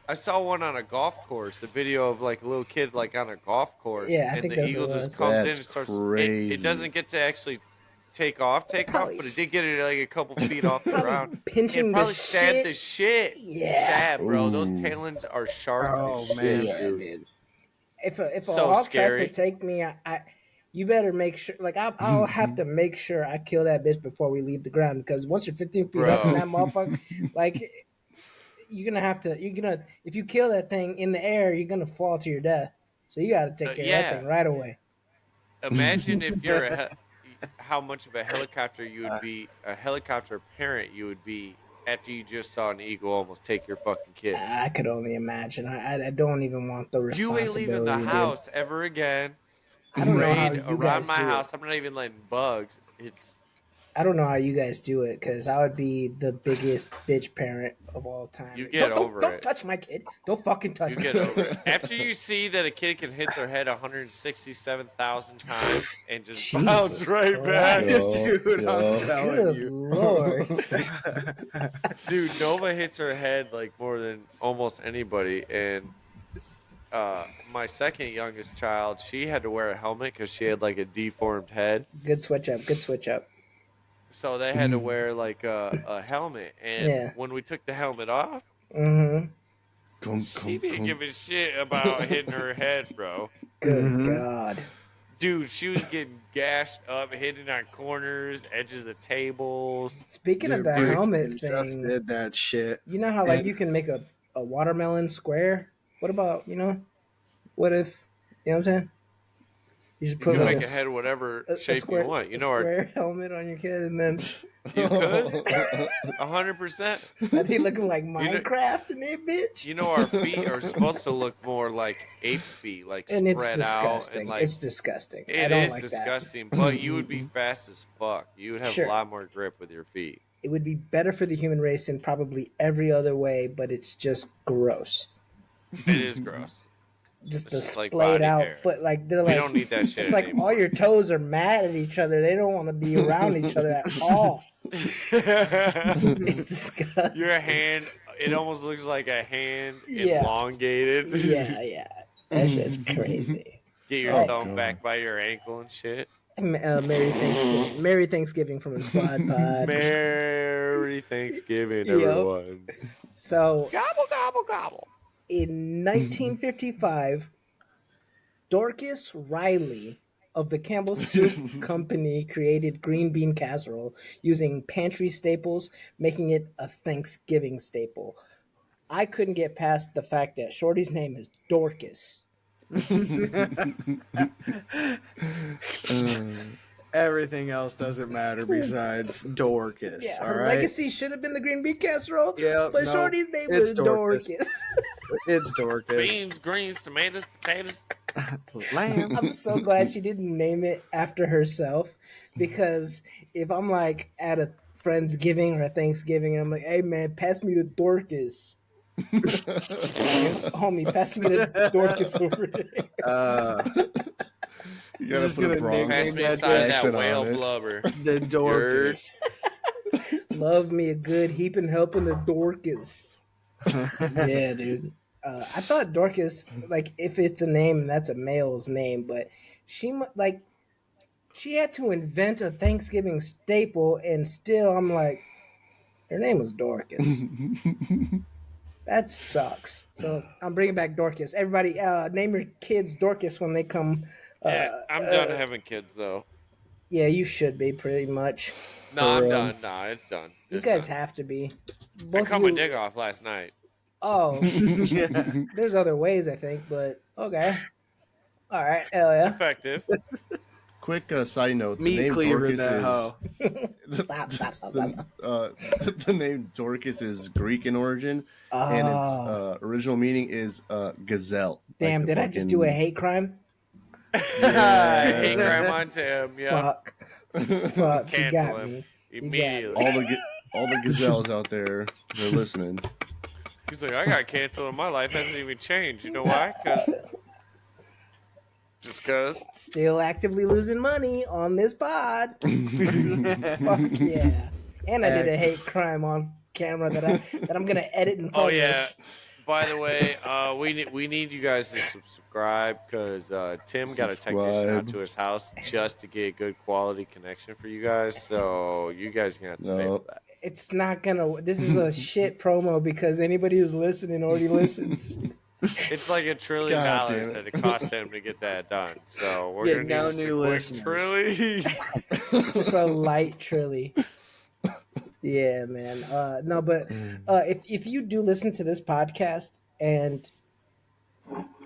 I saw one on a golf course. A video of like a little kid like on a golf course, Yeah, I and think the that's eagle what it just was. comes in That's and starts. crazy. It doesn't get to actually take off, but it did get it like a couple feet off the Probably ground. pinching And probably the stabbed shit. the shit. Yeah. Stab, bro. Those Ooh. talons are sharp Oh as man, shit, dude. dude. If a So hawk scary. tries to take me, you better make sure. Like I'll have to make sure I kill that bitch before we leave the ground, because once you're 15 feet up in Bro. that motherfucker, like you're gonna if you kill that thing in the air, you're gonna fall to your death. So you got to take care of yeah. that thing right away. Imagine if you're how much of a helicopter you would be, a helicopter parent you would be after you just saw an eagle almost take your fucking kid. I could only imagine. I don't even want the You responsibility. ain't leaving the dude. house ever again. I don't know how Raid you around guys my do it. house. I'm not even letting bugs. I don't know how you guys do it, because I would be the biggest bitch parent of all time. You get over don't it. touch my kid. Don't fucking touch You me. get over it. After you see that a kid can hit their head 167,000 times and just Jesus bounce right back. Christ. Dude, Yo. I'm telling Good you. lord. Dude, Nova hits her head like more than almost anybody. And my second youngest child, she had to wear a helmet because she had like a deformed head. Good switch up. Good switch up. So they had to wear like a helmet. And Yeah. when we took the helmet off, Mm-hmm. she didn't give a shit about hitting her head, bro. Good Mhm. God. Dude, she was getting gashed up, hitting on corners, edges of tables. Speaking of Dude, the Brixton helmet just thing, did that shit. you know how like you can make a watermelon square? What about, what if, you know what I'm saying? You just You put can like make a head whatever a shape square, you want. You a know, our square helmet on your kid, and then you could 100%. I'd be looking like Minecraft in it, bitch. You know, our feet are supposed to look more like ape feet, like And it's spread out disgusting. and like It's disgusting. I it don't is like that. disgusting. But you would be fast as fuck. You would have Sure. a lot more grip with your feet. It would be better for the human race in probably every other way, but it's just gross. It is gross. Just It's the just like splayed body out, hair. but like they're We like don't need that shit It's like anymore. all your toes are mad at each other. They don't want to be around each other at all. It's disgusting. Your hand, it almost looks like a hand Yeah. elongated. Yeah. That's just crazy. Get your Oh, thumb God. back by your ankle and shit. Merry Thanksgiving. Merry Thanksgiving from the Squad Pod. Merry Thanksgiving, Yup. everyone. So, Gobble, gobble, gobble. in 1955, Dorcas Riley of the Campbell Soup Company created green bean casserole using pantry staples, making it a Thanksgiving staple. I couldn't get past the fact that Shorty's name is Dorcas. Everything else doesn't matter besides Dorcas. Yeah, all her right? legacy should have been the green bean casserole, Yeah, but no, Shorty's name it's was Dorcas. It's Dorcas. Beans, greens, tomatoes, potatoes. Lamb. I'm so glad she didn't name it after herself, because if I'm like at a Friendsgiving or a Thanksgiving and I'm like, hey man, pass me the Dorcas. Homie, pass me the Dorcas over there. You gotta Just put a gonna Bronx Pass me that aside that accent whale on it. blubber. The Dorcas. Love me a good heaping helping the Dorcas. Yeah, dude. I thought Dorcas, like, if it's a name, that's a male's name, but she had to invent a Thanksgiving staple, and still, I'm like, her name was Dorcas. That sucks. So I'm bringing back Dorcas. Everybody, name your kids Dorcas when they come. Yeah, I'm done having kids though. Yeah, you should be pretty much. No, For I'm real. done. No, it's done. You It's guys done. have to be. I Both cut my you- dick off last night. Oh, there's other ways, I think, but okay. All right, hell yeah. Effective. Quick side note: the Meat name cleaver Dorcas that is hoe. Stop. the name Dorcas is Greek in origin, and its Oh, original meaning is gazelle. damn! Like the Did I just do a fucking- hate crime? Hey, crime on Tim. Yeah. Fuck. Fuck. You Cancel got him. me. Immediately. all the gazelles out there, they're listening. He's like, I got canceled and my life hasn't even changed. You know why? Just because. Still actively losing money on this pod. Fuck yeah! And I did a hate crime on camera that I'm gonna edit and Oh, publish. yeah. By the way, we need you guys to subscribe because Tim got a technician out to his house just to get good quality connection for you guys. So you guys are going to have to pay for that. It's not gonna. This is a shit promo because anybody who's listening already listens. It's like $1 trillion God damn it. that it cost him to get that done. So we're Yeah, going to now need just a new quick listeners. trilly. Just a light trilly. Yeah, man. No, but if you do listen to this podcast, and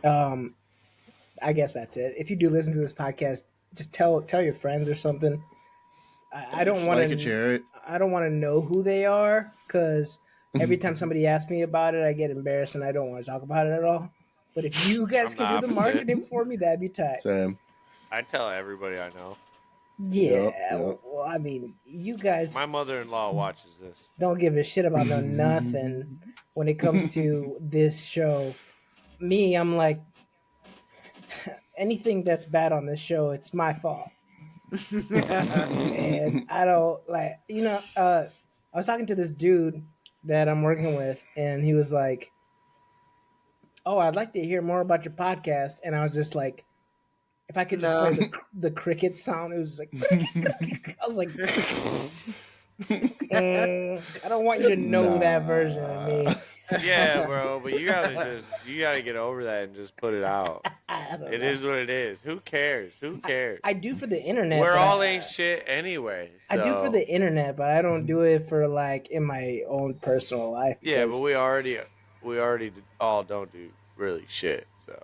I guess that's it. If you do listen to this podcast, just tell your friends or something. I don't want Like it, share it. I don't want to know who they are, because every time somebody asks me about it, I get embarrassed and I don't want to talk about it at all. But if you guys I'm can the do the opposite. marketing for me, that'd be tight. Sam. I tell everybody I know. Yeah, Yep. well, I mean, you guys My mother-in-law watches this. don't give a shit about no nothing when it comes to this show. Me, I'm like, anything that's bad on this show, it's my fault. And I don't like, I was talking to this dude that I'm working with, and he was like, oh, I'd like to hear more about your podcast. And I was just like, if I could just play the cricket sound, it was like, I was like, I don't want you to know that version of me. Yeah, bro, but you gotta get over that and just put it out. I don't It know. is what it is. Who cares? Who cares? I do for the internet. We're but all ain't shit anyway. I do for so- the internet, but I don't do it for like in my own personal life. Yeah, because- but we already all don't do really shit. So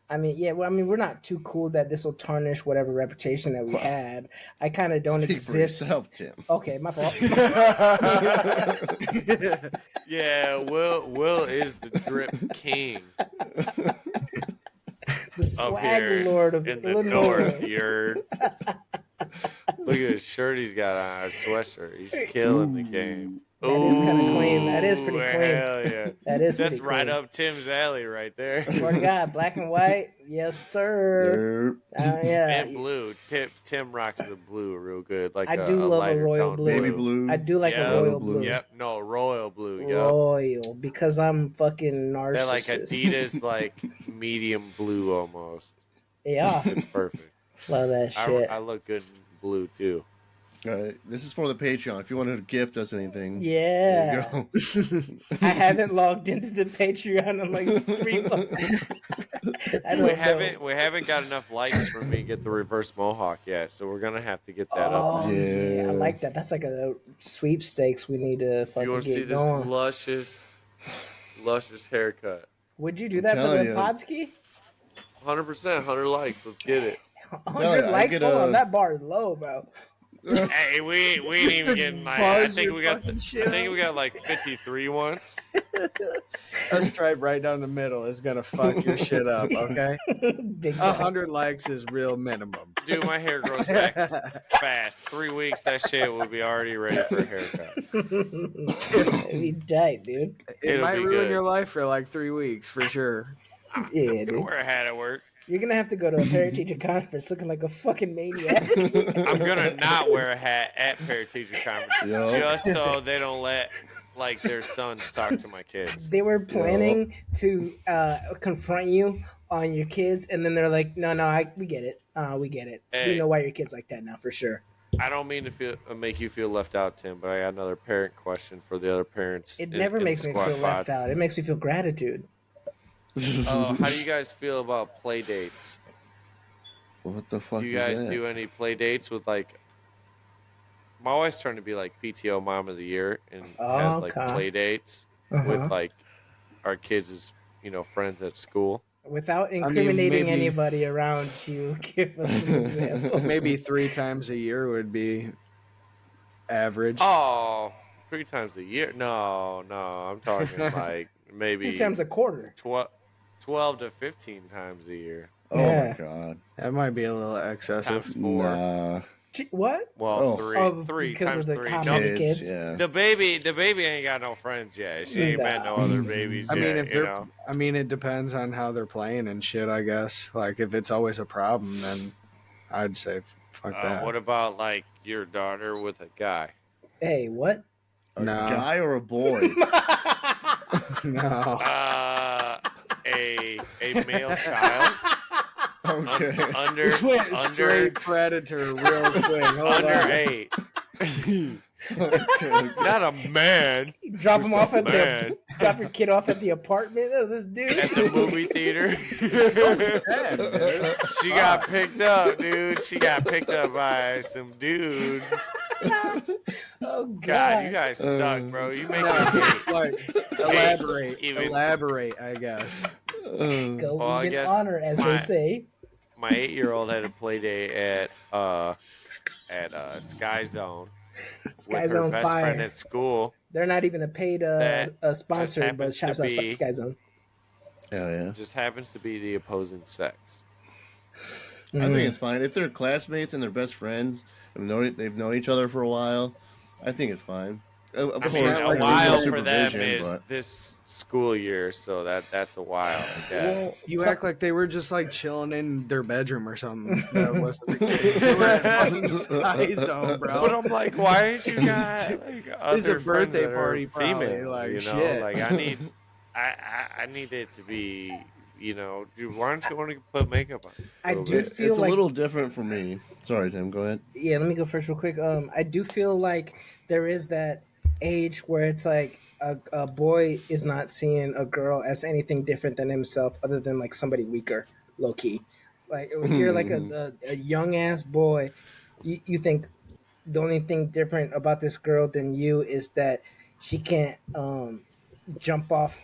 I mean, yeah, well, I mean, we're not too cool that this will tarnish whatever reputation that we had. I kind of don't Speak for exist. yourself, Tim. Okay, my fault. yeah, Will is the drip king The up swag here lord of in the Illinois. north. Yard. Look at his shirt he's got on. Our sweatshirt. He's killing the game. That is kinda clean. That is pretty Ooh, clean. Hell yeah. That is That's pretty right cool. up Tim's alley right there. Swear to God, black and white, yes sir. Yeah, And blue. Tim rocks the blue real good. Like I a, do a love a lighter royal tone blue. Baby blue. I do like Yeah. a royal blue. Yep. No, royal blue. Yep. Royal, because I'm fucking narcissist. They're like Adidas, like medium blue almost. Yeah, It's perfect. love that shit. I look good in blue too. All right, this is for the Patreon. If you want to gift us anything, Yeah. there you go. I haven't logged into the Patreon in like 3 months. I We don't haven't got enough likes for me to get the reverse mohawk yet, so we're gonna have to get that up. Oh yeah, I Yeah. like that. That's like a sweepstakes. We need to You fucking want to see get this going. luscious haircut? Would you do I'm that for the telling you. Podski? 100%, 100 likes. Let's get it. 100 I likes. get Hold on, a- that bar is low, bro. Hey, we ain't even getting like. I think we got like 53 once. A stripe right down the middle is gonna fuck your shit up. Okay, Big guy. 100 likes is real minimum. Dude, my hair grows back fast. 3 weeks, that shit will be already ready for a haircut. It'd be tight, dude. It It'll might be ruin good. your life for like 3 weeks for sure. Yeah, I'm gonna dude. wear a hat at work. You're gonna have to go to a parent teacher conference looking like a fucking maniac. I'm gonna not wear a hat at parent teacher conference Yo. just so they don't let like their sons talk to my kids. They were planning to confront you on your kids, and then they're like, "No, we get it. We get it. We Hey. know why your kid's like that now for sure." I don't mean to make you feel left out, Tim, but I got another parent question for the other parents. It never makes me feel left out. It makes me feel gratitude. How do you guys feel about play dates? What the fuck Do you is guys that? do any play dates with like? My wife's trying to be like PTO mom of the year and has like Okay. play dates Uh-huh. with like our kids' friends at school. Without incriminating maybe- anybody around you, give us an example. Maybe 3 times a year would be average. Oh, 3 times a year? No, I'm talking like maybe 2 times a quarter. 12 to 15 times a year. Oh Yeah. my god. That might be a little excessive. Times 4. Nah. What? Well, Oh. 3. Oh, 3 because times of the 3. comedy. No, Kids. Yeah. the baby ain't got no friends yet. She ain't met no other babies I yet. mean, if you they're, know? I mean, it depends on how they're playing and shit. I guess, like, if it's always a problem, then I'd say fuck that. What about like your daughter with a guy? Hey, what? A No. guy or a boy? No, A male child Okay. under Went straight predator real quick. Hold under on. 8. Okay. Not a man. Drop him off at Man. drop your kid off at the apartment of this dude. At the movie theater. Damn, dude. She got picked up, dude. She got picked up by some dude. Oh god. God, you guys suck, bro. You make me No, hate. like, elaborate, even- elaborate. I guess. Go Well, I with guess honor, as my- they say. My 8-year-old had a play day at Sky Zone Sky with her Zone best friend Fire. at school. They're not even a paid That sponsor, just but happens shout to out be- Sky Zone. Hell yeah. Just happens to be the opposing sex. I think it's fine if they're classmates and they're best friends and they've known each other for a while. I think it's fine. Of I course, mean, it's a like while legal for them supervision, is but- this school year, so that's a while, I guess. Well, You act like they were just like chilling in their bedroom or something. That wasn't the case. They were in fucking Sky Zone, bro. But I'm like, why ain't you got like This is a other friends birthday that are party, probably, female? like, you know, shit. like I need, I need it to be, dude. Why don't you want to put makeup on? I A little do bit? feel It's a like little different for me. Sorry, Tim. Go ahead. yeah, let me go first real quick. I do feel like there is that age where it's like a boy is not seeing a girl as anything different than himself other than like somebody weaker, low key. Like if you're like a young ass boy, you think the only thing different about this girl than you is that she can't jump off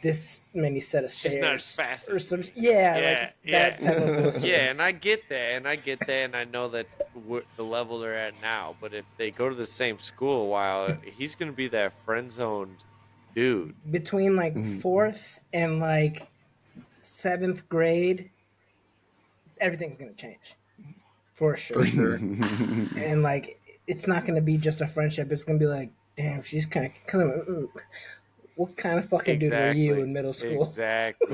this many set of stairs. She's not as fast or as- some yeah, Yeah, like yeah. that type of bullshit. Yeah, and I get that, and I know that's the level they're at now. But if they go to the same school, while he's gonna be that friend zoned dude. Between like fourth and like seventh grade, everything's gonna change for sure. For sure. And like, it's not gonna be just a friendship. It's gonna be like, damn, she's kind of. What kind of fucking dude were you in middle school? Exactly.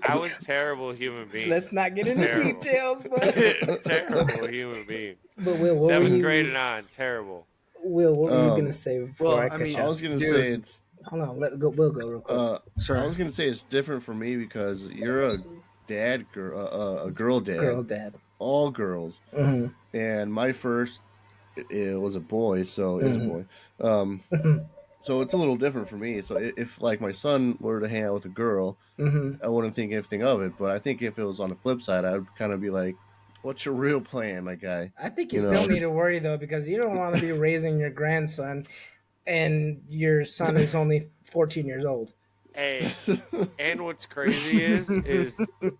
I was a terrible human being. Let's not get into Terrible. details, but Terrible human being. Will, what were 7th you? grade and on, terrible. Will, what were you gonna say before well, I I cut mean, you I off? was gonna Dude. say it's. Hold on, We'll go real quick. I Sorry. was gonna say it's different for me because you're a dad, a girl dad, Girl, dad. all girls, and my first it was a boy, so it's a boy. So it's a little different for me. So if like my son were to hang out with a girl, I wouldn't think anything of it. But I think if it was on the flip side, I would kind of be like, "What's your real plan, my guy?" I think you You still know? need to worry though, because you don't want to be raising your grandson, and your son is only 14 years old. Hey, and what's crazy is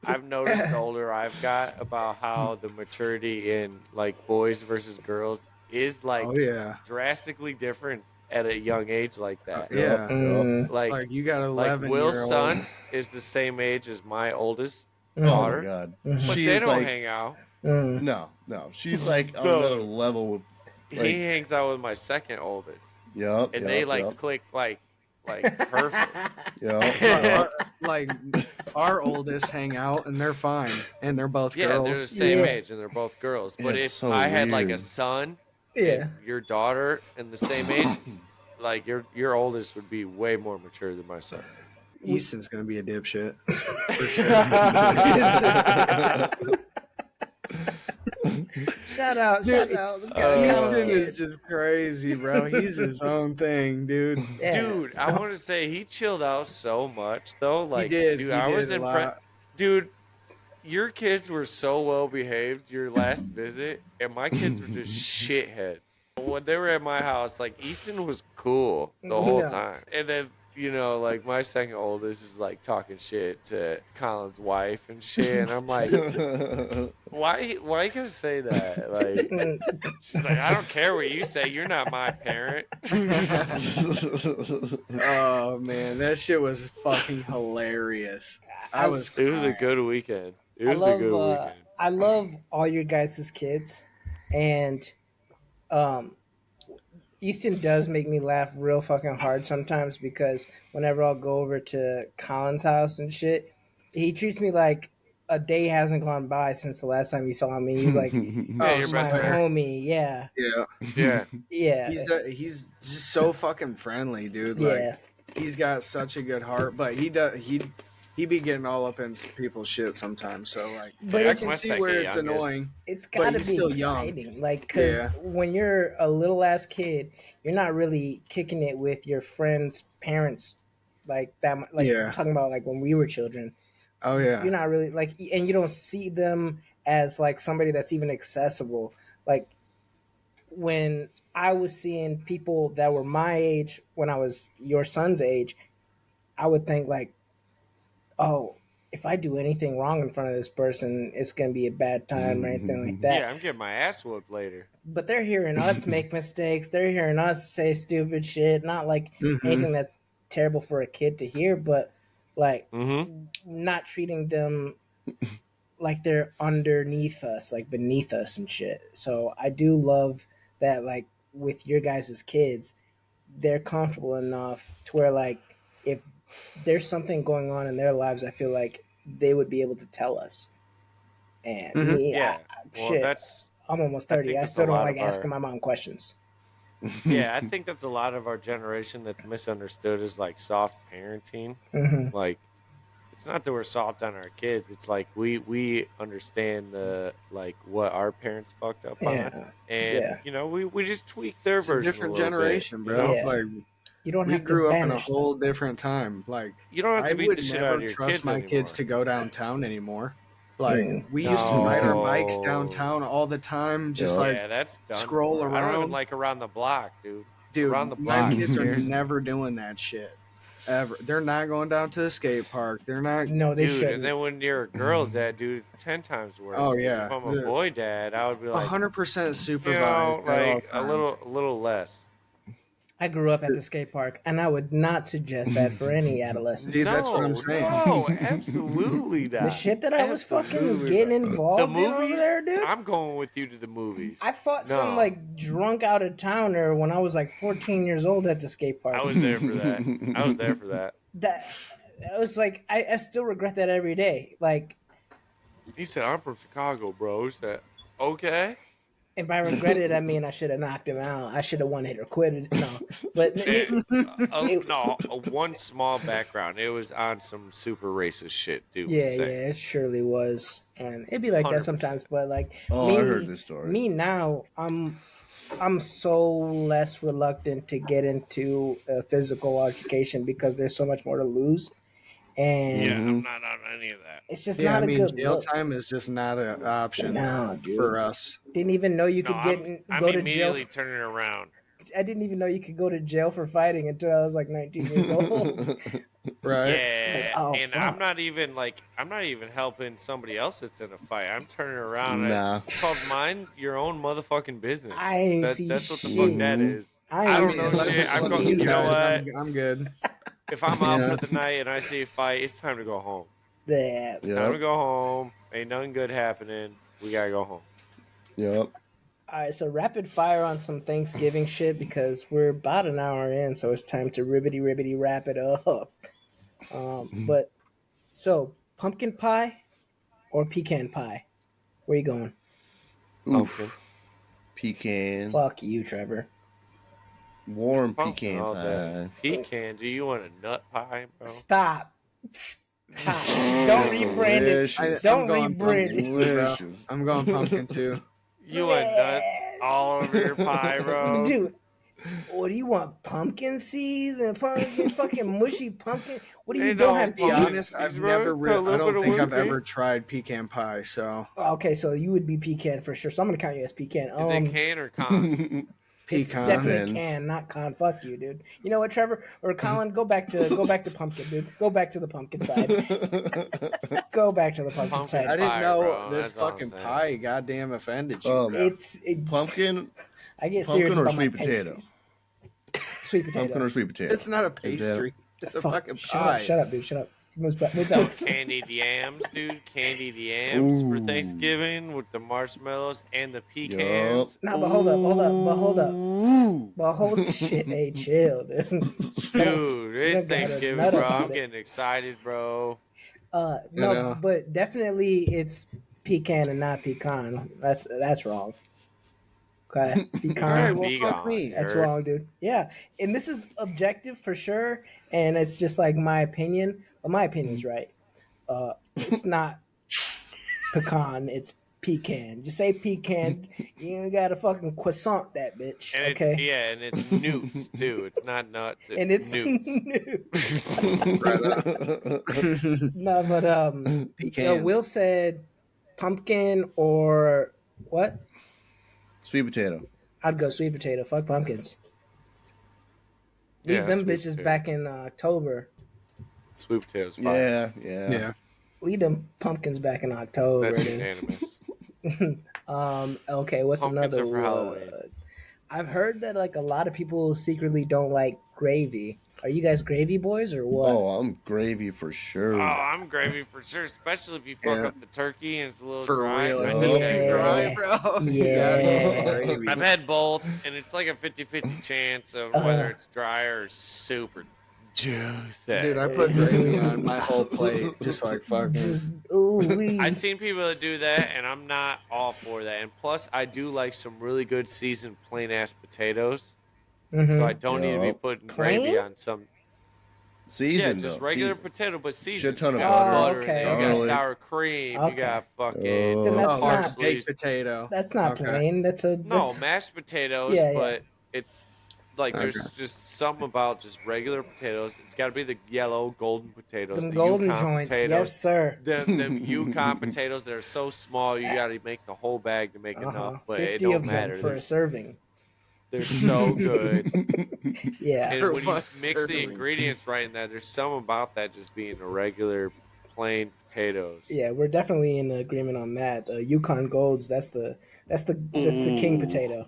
I've noticed the older I've got about how the maturity in like boys versus girls is like Oh yeah, drastically different at a young age like that. Yup, yeah. yup. Like Like you got an like 11-year-old. Will's son is the same age as my oldest Oh my daughter, god, but she they is don't like hang out. no. She's like on No. another level with He like hangs out with my second oldest, yup, and they like yup, click like perfect. yup. Like our oldest hang out and they're fine, and they're both Yeah, they're the girls. same Yeah. age and they're both girls. But It's if so I had like a weird. son Yeah. and your daughter and the same age, like your oldest would be way more mature than my son. Easton's gonna be a dipshit. Shout out. Dude, Look Easton is just crazy, bro. He's his own thing, dude. Yeah. Dude, I want to say he chilled out so much though. Like, dude, He I did was a impressed. lot. Dude, your kids were so well behaved your last visit, and my kids were just shitheads. When they were at my house, like Easton was cool the whole No. time, and then like my second oldest is like talking shit to Collin's wife and shit, and I'm like, why you gonna say that? Like, she's like, I don't care what you say. You're not my parent. Oh man, that shit was fucking hilarious. I was. It was a crying. good weekend. It I was love, a good weekend. I love all your guys' kids, and Easton does make me laugh real fucking hard sometimes, because whenever I'll go over to Colin's house and shit, he treats me like a day hasn't gone by since the last time he saw me. He's like, Yeah, "Oh, your my best friend. homie, yeah, Yeah, Yeah. yeah, he's just so fucking friendly, dude. yeah." Like he's got such a good heart, but he be getting all up in people's shit sometimes. So like, But I it's- can My see where second it's youngest. annoying. It's But got to he's be still young. exciting, like, because Yeah. when you're a little ass kid, you're not really kicking it with your friends' parents like that. Like, Yeah. I'm talking about like when we were children. Oh yeah, You're not really like, and you don't see them as like somebody that's even accessible. Like when I was seeing people that were my age when I was your son's age, I would think like, oh, if I do anything wrong in front of this person, it's gonna be a bad time or anything like that. Yeah, I'm getting my ass whooped later. But they're hearing us make mistakes. They're hearing us say stupid shit. Not like anything that's terrible for a kid to hear, but like not treating them like they're underneath us, like beneath us and shit. So I do love that, like with your guys' kids, they're comfortable enough to where like if there's something going on in their lives, I feel like they would be able to tell us. And me, Yeah. Well, shit, that's I'm almost I 30. think I that's still a don't lot like of our- asking my mom questions. yeah, I think that's a lot of our generation that's misunderstood as like soft parenting. Mhm. Like, it's not that we're soft on our kids. It's like we understand the like what our parents fucked up Yeah. on, and Yeah. you know we just tweak their it's a version. different little bit, generation, you bro. know? Yeah. Like You don't we have to grew up in a banish them. whole different time. Like You don't have I to beat would the shit out never of your trust kids my anymore. kids to go downtown anymore. Like Mm. we used to ride our bikes No. downtown all the time, just Yeah. like yeah, that's done. scroll for. I don't even around. like around the block, dude. dude. around the My block kids are scares me. never doing that shit ever. They're not going down to the skate park. They're not. No, they Dude, shouldn't. and then when you're a girl dad, dude, it's 10 times worse. Oh, dude. yeah. If I'm a boy dad, I would be like, 100% supervised. you know, at all like a times. little less. I grew up at the skate park, and I would not suggest that for any adolescent. See, that's what I'm saying. No, absolutely not. The shit that I was fucking Absolutely getting not. involved The in over movies, there, dude. I'm going with you to the movies. I fought some No. like drunk out of towner when I was like 14 years old at the skate park. I was there for that. I was there for that. That I was like, I still regret that every day. Like, He said, I'm from Chicago, bro. He said, okay. and by regret it, I mean I should have knocked him out. I should have one hit or quit it. No, but One small background. It was on some super racist shit, dude. yeah, was saying. it surely was, and it'd be like that 100%. sometimes. But like, Oh, me, I heard this story. Me now, I'm I'm so less reluctant to get into a physical altercation because there's so much more to lose, and Yeah, Mhm. I'm not on any of that. it's just Yeah, not I a mean, good jail look. time is just not an option No, dude. for us. Didn't even know you No, could I'm go to jail. immediately turning around. I didn't even know you could go to jail for fighting until I was like 19 years old. Right? It's like, Yeah, oh, and fuck. I'm not even helping somebody else that's in a fight. I'm turning around. Nah. It's called mind your own motherfucking business. I ain't see That's what the shit. fuck that Mhm. is. I I ain't don't see know unless shit. it's I'm one going. of you You know guys, what? I'm good. If I'm out Yeah. for the night and I see a fight, it's time to go home. Yeah. It's time to Yep. go home. Ain't nothing good happening. We gotta go home. Yep. All right, so rapid fire on some Thanksgiving shit because we're about an hour in, so it's time to ribbity wrap it up. But so pumpkin pie or pecan pie? Where you going? Pumpkin. Oof. Pecan. Fuck you, Trevor. Warm Pumpkin pecan all day. pie. Pecan. Do you want a nut pie, bro? Stop. Stop. Don't That's rebrand it. delicious. I'm Don't going rebrand pumpkin it. too, bro. Delicious. I'm going pumpkin too. You want nuts all over your pie, bro? Dude, what do you want? Pumpkin seeds and pumpkin fucking mushy pumpkin? What do you Ain't don't no have To be pumpkin honest, seeds, I've bro. never. Put a I little don't bit of think whipped I've ever cream. tried pecan pie. So Okay, so you would be pecan for sure. So I'm gonna count you as pecan. Is it can or con? It's pecan. definitely Depends. can, not con. Fuck you, dude. You know what, Trevor or Collin? Go back to pumpkin, dude. Go back to the pumpkin side. Go back to the pumpkin Pumpkin side. I didn't Fire, know bro. this That's all I'm fucking saying. pie goddamn offended you, Um, bro. It's Pumpkin, I get serious pumpkin or about my sweet potato? pastries. Sweet potato. Pumpkin or sweet potato? It's not a Potato. pastry. It's a Fuck, fucking shut pie. up, shut up, dude, shut up. Move back. Those candied yams, dude. Candied yams for Ooh. Thanksgiving with the marshmallows and the pecans. Nah, but hold up, Ooh. but hold shit. Hey, chill, dude. Dude, You it's don't gotta Thanksgiving, nut bro. about I'm it. getting excited, bro. You No, know. but definitely it's pecan and not pecan. That's wrong. Okay, pecan. All right, well, Be fuck gone. me. That's Heard? wrong, dude. Yeah, and this is objective for sure, and it's just like my opinion. But my opinion's right. It's not pecan. It's pecan. Just say pecan. You ain't got to fucking croissant that bitch. And Okay. and it's newts too. It's not nuts. And it's newts. No, but Pecans. Will said pumpkin or what? Sweet potato. I'd go sweet potato. Fuck pumpkins. Leave Yeah, them sweet bitches potato. back in October. Sweet potatoes. Fire. Yeah. Leave them pumpkins back in October. That's dude. unanimous. Okay, what's Pumpkins another are for word? Halloween. I've heard that like a lot of people secretly don't like gravy. Are you guys gravy boys or what? Oh, I'm gravy for Oh, sure. I'm gravy for sure, especially if you fuck Yeah. up the turkey and it's a little For dry. real. I If just it's can't Yeah. dry, bro. You gotta use some Yeah. gravy. I've had both, and it's like a 50-50 chance of whether it's dry or super juicy. Dude, I put gravy on my whole plate, just like fucking. Just ooh I've seen people that do that, and I'm not all for that. And plus, I do like some really good seasoned plain ass potatoes, so I don't need to be Yup. putting gravy Plain? on some. Season Yeah, just though. regular Season. potato, but seasoned. Shit ton You of got butter. in okay, there. You got okay. sour cream. Okay. You got fucking Then that's Oh, not- like a baked potato. That's not Okay. plain. That's a No, that's, mashed potatoes, Yeah, yeah. but it's like Okay. there's just something about just regular potatoes. It's got to be the yellow golden potatoes, them the golden Yukon joints. potatoes. Yes, sir. Them Yukon potatoes that are so small, you got to make the whole bag to make enough, but it 50 don't of matter. them for a serving. They're so good. Yeah. And For when you one mix the serving. ingredients right in that, there's something about that just being a regular plain potatoes. Yeah, we're definitely in agreement on that. Yukon Golds, that's the king Ooh. potato.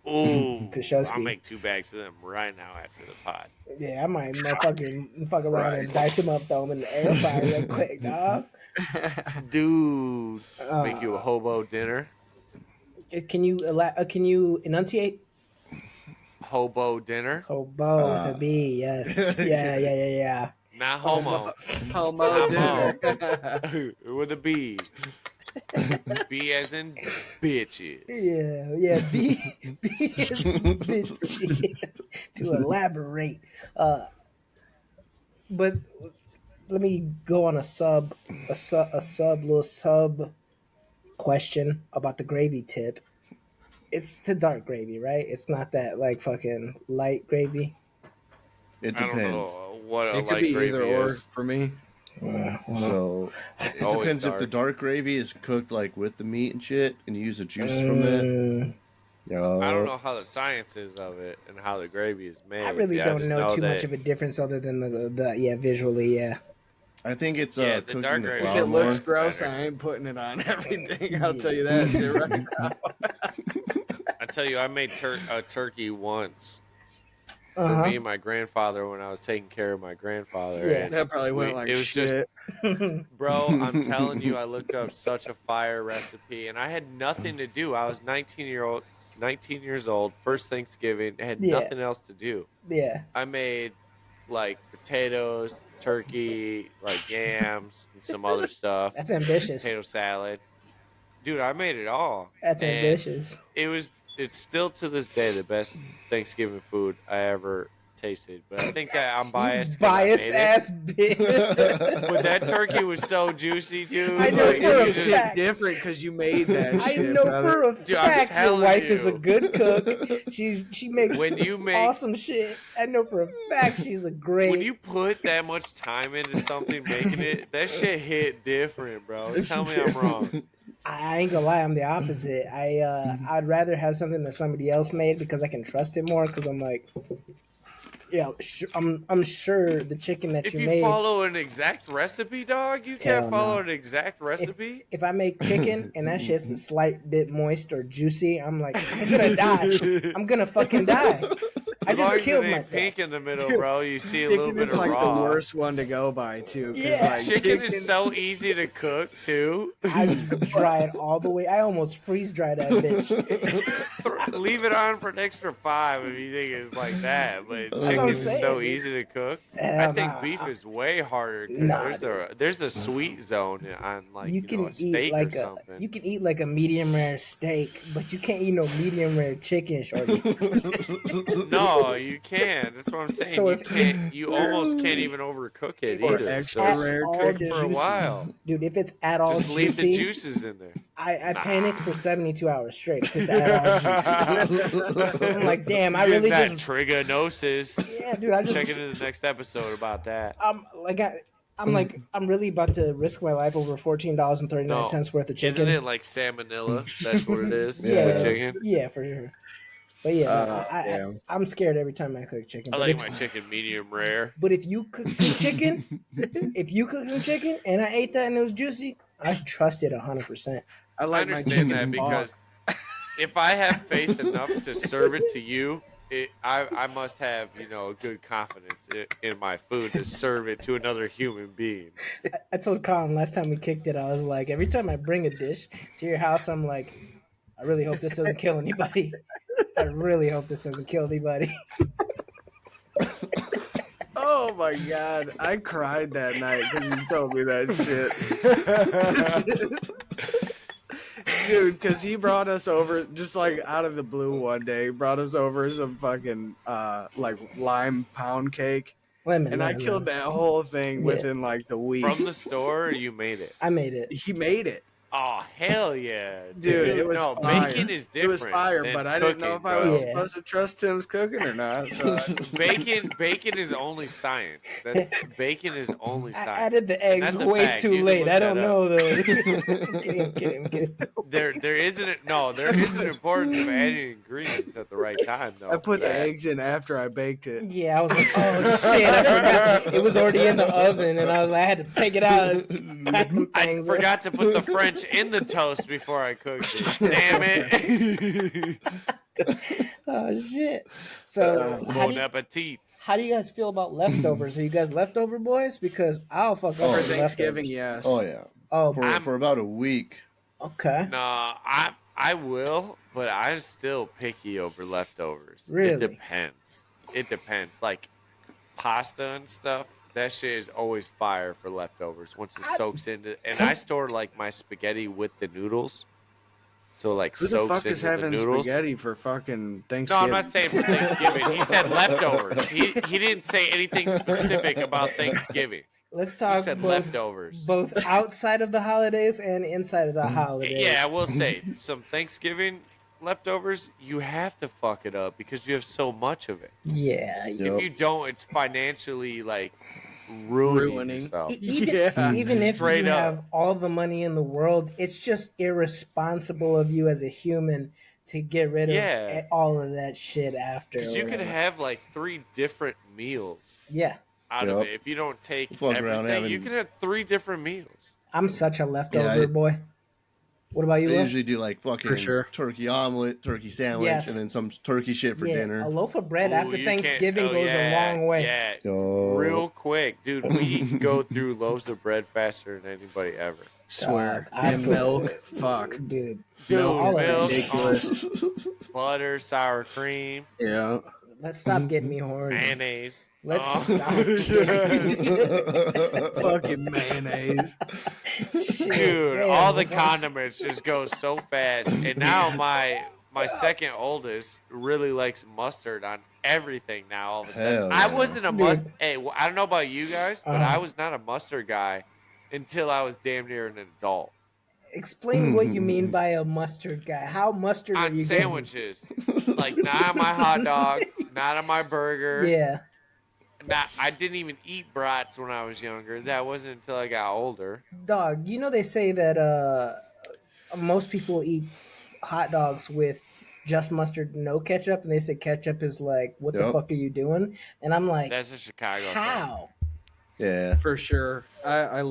Ooh, Pashowski. I'll make 2 bags of them right now after the pod. Yeah, I might motherfucking fuck around and Right. dice him up, throw him in the air fryer real quick, dog. Dude, make you a hobo dinner. Can you enunciate? Hobo dinner. Hobo with a B, yes. Yeah. Not homo. Homo Not dinner. mo. With a B. B as in bitches. Yeah. B is bitches to elaborate. But let me go on a little sub question about the gravy tip. It's the dark gravy, right? It's not that like fucking light gravy. It I don't depends. know what a It could light be gravy either or is. for me. So it Always depends if the dark. dark gravy is cooked like with the meat and shit, and you use the juices from that. You know, I don't know how the science is of it and how the gravy is made. I really don't just know too that much of a difference other than the visually, yeah. I think it's Yeah, the cooking dark the gravy- If flour it looks more. gross, better. I ain't putting it on everything. I'll tell you that shit right now. I tell you, I made a turkey once for Uh-huh. me and my grandfather when I was taking care of my grandfather. Yeah. And That probably went like it was shit. bro, I'm telling you, I looked up such a fire recipe, and I had nothing to do. I was 19 years old, first Thanksgiving, had Yeah. nothing else to do. Yeah. I made like potatoes, turkey, like yams, and some other stuff. That's ambitious. Potato salad. Dude, I made it all. That's And ambitious. it's still to this day the best Thanksgiving food I ever tasted. But I think that I'm biased. 'cause I Biased made it. ass bitch. But that turkey was so juicy, dude. I know Like, for a you just- fact. Different because you made that I shit. know brother. for a Dude, I'm fact your telling wife is a you. good cook. She makes When you make- awesome shit. I know for a fact she's a great. when you put that much time into something, making it, that shit hit different, bro. Tell me I'm wrong. I ain't gonna lie, I'm the opposite. I'd rather have something that somebody else made because I can trust it more. Because I'm like, yeah, I'm sure the chicken that If you you made. follow an exact recipe, dog, you Hell can't follow no. an exact recipe. If I make chicken and that shit's a slight bit moist or juicy, I'm like, I'm gonna die. I'm gonna fucking die. I As long just as killed it ain't myself. pink in the middle, bro, you see a little Chicken bit is of like raw. the worst one to go by too. 'Cause, Yeah. like, Chicken is so easy to cook too. I just dry it all the way. I almost freeze dry that bitch. Leave it on for an extra 5 if you think it's like that. But what I'm chicken is saying, so dude. easy to cook. Hell I think nah. beef is way harder because Nah, there's the sweet zone on like You you know, can a eat steak or like something. you can eat like a medium rare steak, but you can't eat no medium rare chicken, shorty. No, you can't. That's what I'm saying. So you if- can't. You almost can't even overcook it Or either. extra So rare all cook chicken. for a juicy. while. Dude, if it's at all Just leave the juicy, juices in there. I panic for 72 hours straight if it's at all juicy. I'm like, damn, I You're really that just trigonosis. yeah, dude, I just Check into the next episode about that. I'm really about to risk my life over $14.39 worth of chicken. Isn't it like salmonella? That's what it is. Yeah, with chicken. Yeah, for sure. But yeah, no, damn. I'm scared every time I cook chicken. I But like if- my chicken medium rare. But if you cook some chicken, and I ate that and it was juicy, I trust it 100%. I I like my understand chicken that because if I have faith enough to serve it to you, I must have a good confidence in my food to serve it to another human being. I told Collin last time we kicked it, I was like, every time I bring a dish to your house, I'm like, I really hope this doesn't kill anybody. I really hope this doesn't kill anybody. Oh my god, I cried that night because you told me that shit. Dude, because he brought us over just like out of the blue one day. He brought us over some fucking like lime pound cake, and I killed that whole thing within like the week. From the store, or you made it? I made it. He made it. Oh hell yeah, Dude, it was no fire. bacon is It different. was fire, than but I didn't know if I cooking, was bro. supposed to trust Tim's cooking or not. So Bacon is only science. Bacon is only I science. added the And eggs that's a way fact. too You can late. look I don't that know up. though. I'm kidding. There is an importance of adding ingredients at the right time though. I put for the that. eggs in after I baked it. Yeah, I was like, oh shit, I forgot. It was already in the oven, and I had to take it out. And crack them I things forgot to put the French in the toast before I cooked it. Damn it! Oh shit. So Bon appetit. how do you guys feel about leftovers? Are you guys leftover boys? Because I'll fuck Oh, over For the Thanksgiving, leftovers. yes. Oh yeah, Oh, for about a week. okay. No, I will, but I'm still picky over leftovers. Really? It depends. Like pasta and stuff, that shit is always fire for leftovers once it soaks into. And I store like my spaghetti with the noodles, so like Who the soaks fuck is into the having noodles. spaghetti for fucking No, Thanksgiving? I'm not saying for Thanksgiving. He said leftovers. He didn't say anything specific about Thanksgiving. Let's He talk said both, leftovers. both outside of the holidays and inside of the holidays. Yeah, I will say some Thanksgiving leftovers, you have to fuck it up because you have so much of it. Yeah. If you don't, it's financially like ruining yourself. Even if Straight you up. have all the money in the world, it's just irresponsible of you as a human to get rid of all of that shit after. Because you could have like 3 different meals. Yeah. Out of it. If you don't take Fuck around everything, you can have 3 different meals. I'm such a leftover boy. What about you? I usually do like fucking turkey omelet, turkey sandwich, and then some turkey shit for dinner. A loaf of bread after Thanksgiving goes a long way. Yeah, real quick, dude. We go through loaves of bread faster than anybody ever. Swear. And milk, fuck, dude. Milk, ridiculous. Butter, sour cream. Yeah. Let's stop getting me horny. Mayonnaise. Let's stop. Fucking mayonnaise. Dude, all the condiments just go so fast. And now my second oldest really likes mustard on everything now all of a sudden. I wasn't a mustard. Hey, I don't know about you guys, but I was not a mustard guy until I was damn near an adult. Explain what you mean by a mustard guy. How mustard are you sandwiches? Like not on my hot dog, not on my burger. Yeah. I didn't even eat brats when I was younger. That wasn't until I got older. Dog, you know they say that most people eat hot dogs with just mustard, no ketchup, and they say ketchup is like, what the fuck are you doing? And I'm like, that's a Chicago how? thing. Yeah, for sure. I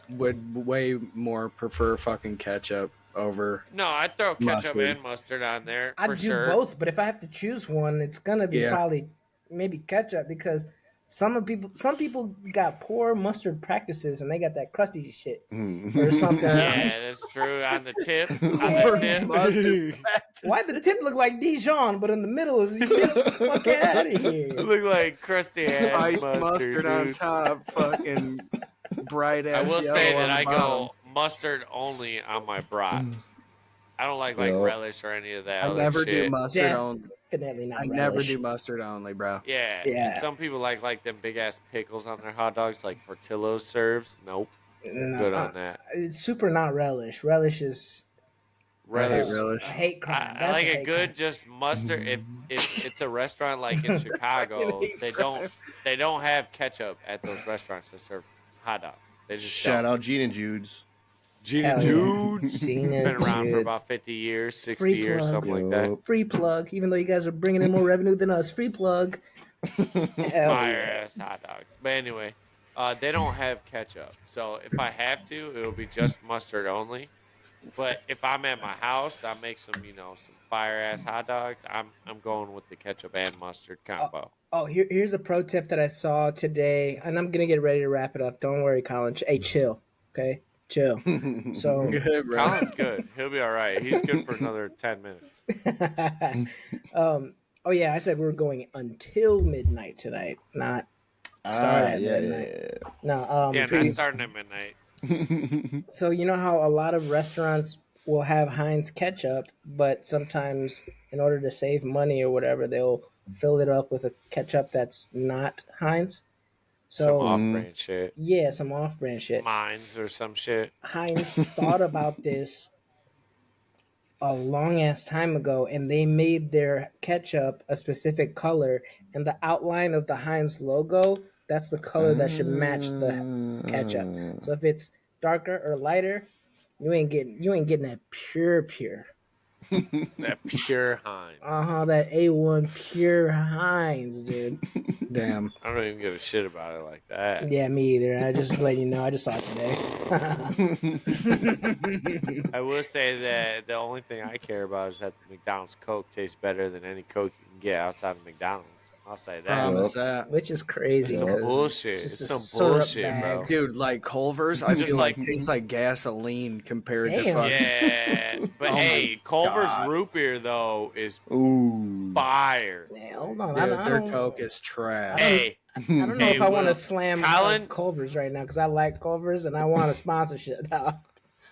would way more prefer fucking ketchup over. No, I'd throw ketchup and mustard on there. I'd do both, but if I have to choose one, it's gonna be probably maybe ketchup because some people got poor mustard practices and they got that crusty shit or something. Yeah, that's true. On the tip, Why the tip look like Dijon, but in the middle is fuck out of here? Look like crusty ass mustard on top, fucking bright ass. I will say that I go mustard only on my brats. I don't like relish or any of that. I never do mustard only. Definitely not. I never do mustard only, bro. Yeah. And some people like them big ass pickles on their hot dogs, like Portillo's serves. Nope. Good on that. It's super not relish. Relish is relish. A hate crime. I like a good just mustard. If it's a restaurant like in Chicago, they don't have ketchup at those restaurants that serve hot dogs. They just shout out Gene and Jude's. Gene and Jude's been around for about 50 years, 60 years, something like that. Free plug, even though you guys are bringing in more revenue than us. Free plug. Fire ass hot dogs. But anyway, they don't have ketchup. So if I have to, it'll be just mustard only. But if I'm at my house, I make some fire ass hot dogs. I'm going with the ketchup and mustard combo. Here's a pro tip that I saw today, and I'm gonna get ready to wrap it up. Don't worry, Collin. Hey, chill. Okay. Chill. So good, Collin's good. He'll be all right. He's good for another 10 minutes. I said we were going until midnight tonight, not start at midnight. No, not starting at midnight. So you know how a lot of restaurants will have Heinz ketchup, but sometimes in order to save money or whatever, they'll fill it up with a ketchup that's not Heinz. So, some off-brand shit. Yeah, some off-brand shit. Mines or some shit. Heinz thought about this a long-ass time ago, and they made their ketchup a specific color, and the outline of the Heinz logo, that's the color that should match the ketchup. So if it's darker or lighter, you ain't getting that pure. That pure Heinz. That A1 pure Heinz, dude. Damn. I don't even give a shit about it like that. Yeah, me either. I just let you know. I just saw it today. I will say that the only thing I care about is that the McDonald's Coke tastes better than any Coke you can get outside of McDonald's. I'll say that. Which is crazy. It's some bullshit. It's some bullshit, bro. Dude, like Culver's, I feel like tastes like gasoline compared to fucking. Yeah, but hey, Culver's root beer though is fire. Man, hold on, dude, their Coke is trash. Hey, I don't know if I want to slam Collin, Culver's right now because I like Culver's and I want a sponsorship.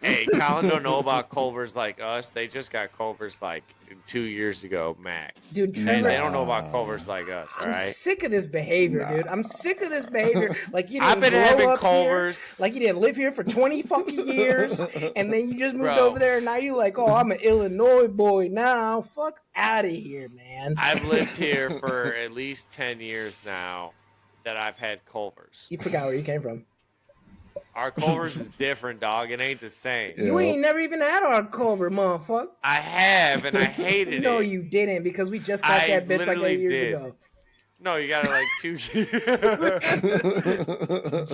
Hey, Collin don't know about Culvers like us. They just got Culvers like 2 years ago, max. Dude, Trevor, they don't know about Culvers like us. All I'm right. sick of this behavior, dude. I'm sick of this behavior. Like you didn't I've been grow having up Culvers. here. Like you didn't live here for 20 fucking years, and then you just moved Bro. over there, and now you like, oh, I'm an Illinois boy now. Fuck out of here, man. I've lived here for at least 10 years now that I've had Culvers. You forgot where you came from. Our Culvers is different, dog. It ain't the same. You ain't never even had our Culver, motherfucker. I have, and I hated it. No, you didn't, because we just got that bitch like 8 years ago. No, you got it like 2 years.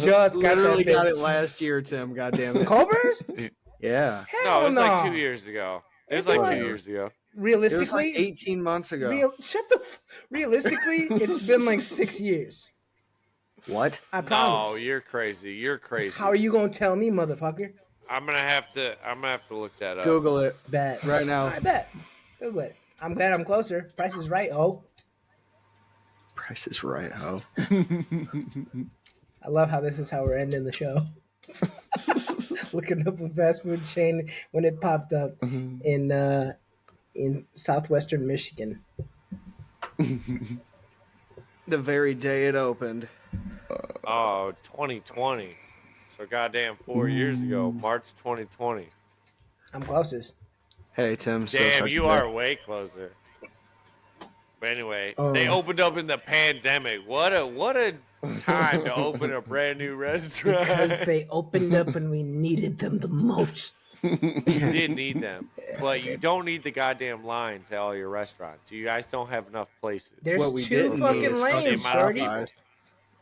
Just literally got it last year, Tim. Goddamn it. Culvers? Yeah. Hell No, it was no. like 2 years ago. It was like 2 years ago. Realistically, It was like 18 months ago. Realistically, it's been like 6 years. What? I promise. No, you're crazy. You're crazy. How are you gonna tell me, motherfucker? I'm gonna have to look that up. Google it. Bet. Right now. I bet. Google it. I'm glad I'm closer. Price is right, oh. Price is right, ho. I love how this is how we're ending the show. Looking up a fast food chain when it popped up in southwestern Michigan. The very day it opened. Oh, 2020. So goddamn 4 years ago, March 2020. I'm closest. Hey, Tim. Damn, you are way closer. But anyway, they opened up in the pandemic. What a time to open a brand new restaurant. Because they opened up and we needed them the most. You did need them, but you don't need the goddamn lines at all your restaurants. You guys don't have enough places. There's What we 2 didn't fucking need is lanes, fucking shorty. people.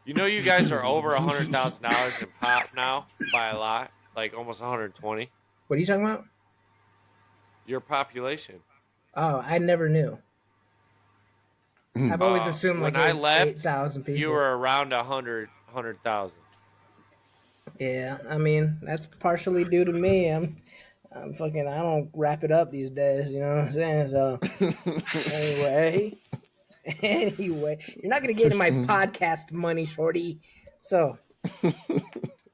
You know, you guys are over $100,000 in pop now by a lot, like almost 120. What are you talking about? Your population. Oh, I never knew. I've always assumed like when I left, 8,000 people. You were around 100,000. Yeah, I mean, that's partially due to me. I'm fucking, I don't wrap it up these days, you know what I'm saying? So, anyway, you're not going to get in my podcast money, shorty. So,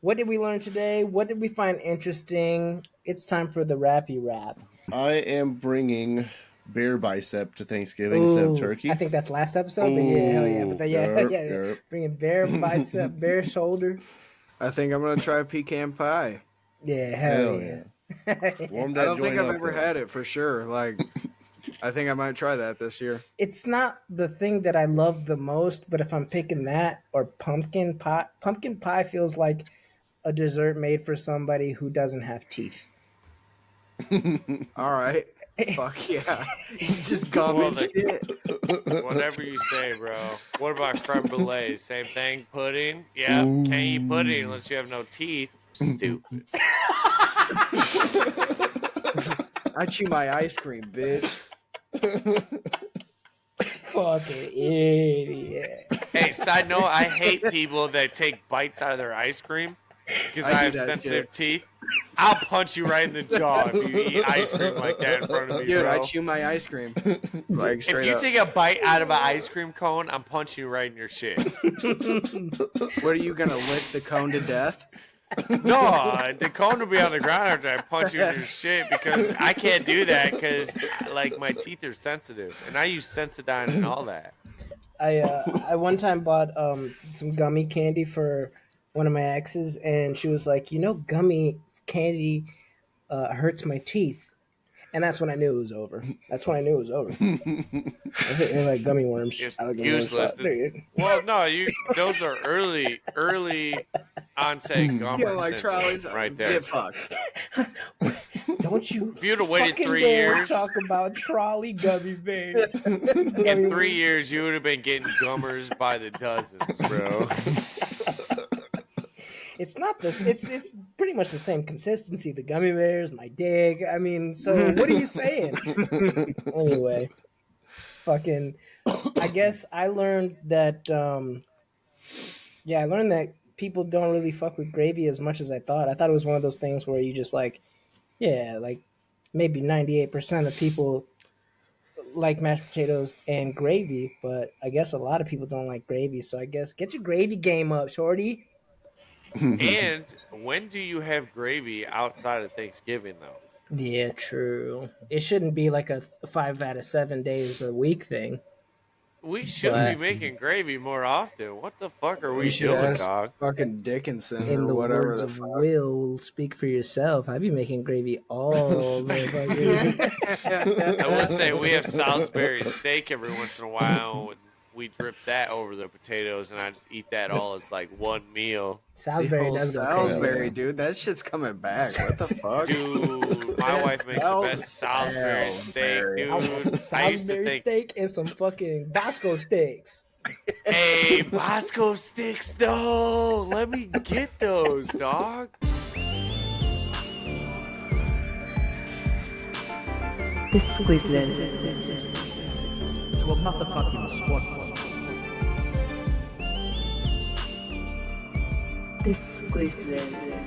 what did we learn today? What did we find interesting? It's time for the rappy rap. I am bringing bear bicep to Thanksgiving instead of turkey. I think that's last episode, but yeah, hell yeah. But yeah. Bringing bear bicep, bear shoulder. I think I'm going to try pecan pie. Yeah, hell yeah. Warm that I don't joint think I've up, ever though. had it for sure. Like, I think I might try that this year. It's not the thing that I love the most, but if I'm picking that or pumpkin pie feels like a dessert made for somebody who doesn't have teeth. All right. Fuck yeah. You just gum and shit. Whatever you say, bro. What about creme brulee? Same thing. Pudding? Yeah. Can't eat pudding unless you have no teeth. Stupid. I chew my ice cream, bitch. Fucking idiot. Hey, side note, I hate people that take bites out of their ice cream because I have sensitive teeth. I'll punch you right in the jaw if you eat ice cream like that in front of me, Dude, bro. I chew my ice cream. Like, straight If you up. take a bite out of an ice cream cone, I'm punching you right in your shit. What are you gonna lick the cone to death? No, the cone will be on the ground after I punch you in your shit because I can't do that because like my teeth are sensitive and I use Sensodyne and all that. I one time bought some gummy candy for one of my exes, and she was like, gummy candy hurts my teeth. And that's when I knew it was over. I think they're like gummy worms. Just I like useless. Well, no, those are early onset gum like trolleys right there. Get fucked. Don't you? If you'd have waited fucking 3 dare years, talk about trolley gummy bears. in 3 years, you would have been getting gummers by the dozens, bro. It's not this. It's pretty much the same consistency. The gummy bears, my dick. I mean, so what are you saying? Anyway, fucking. I guess I learned that. I learned that people don't really fuck with gravy as much as I thought. I thought it was one of those things where you just like maybe 98% of people like mashed potatoes and gravy, but I guess a lot of people don't like gravy. So I guess get your gravy game up, shorty. And when do you have gravy outside of Thanksgiving, though? Yeah, true. It shouldn't be like a 5 out of 7 days a week thing. We should be making gravy more often. What the fuck are we should doing, ask dog? Fucking Dickinson In or the whatever words the of fuck. Will, speak for yourself. I be making gravy all the fucking. I will say we have Salisbury steak every once in a while, and we drip that over the potatoes, and I just eat that all as like one meal. Salisbury does go crazy. Salisbury, dude. That shit's coming back. What the fuck? Dude, my wife makes the best Salisbury steak, dude. I want some Salisbury steak and some fucking Bosco steaks. Hey, Bosco sticks, though. Let me get those, dog. The Squizlers. To a motherfucking squad pod. The Squizlers.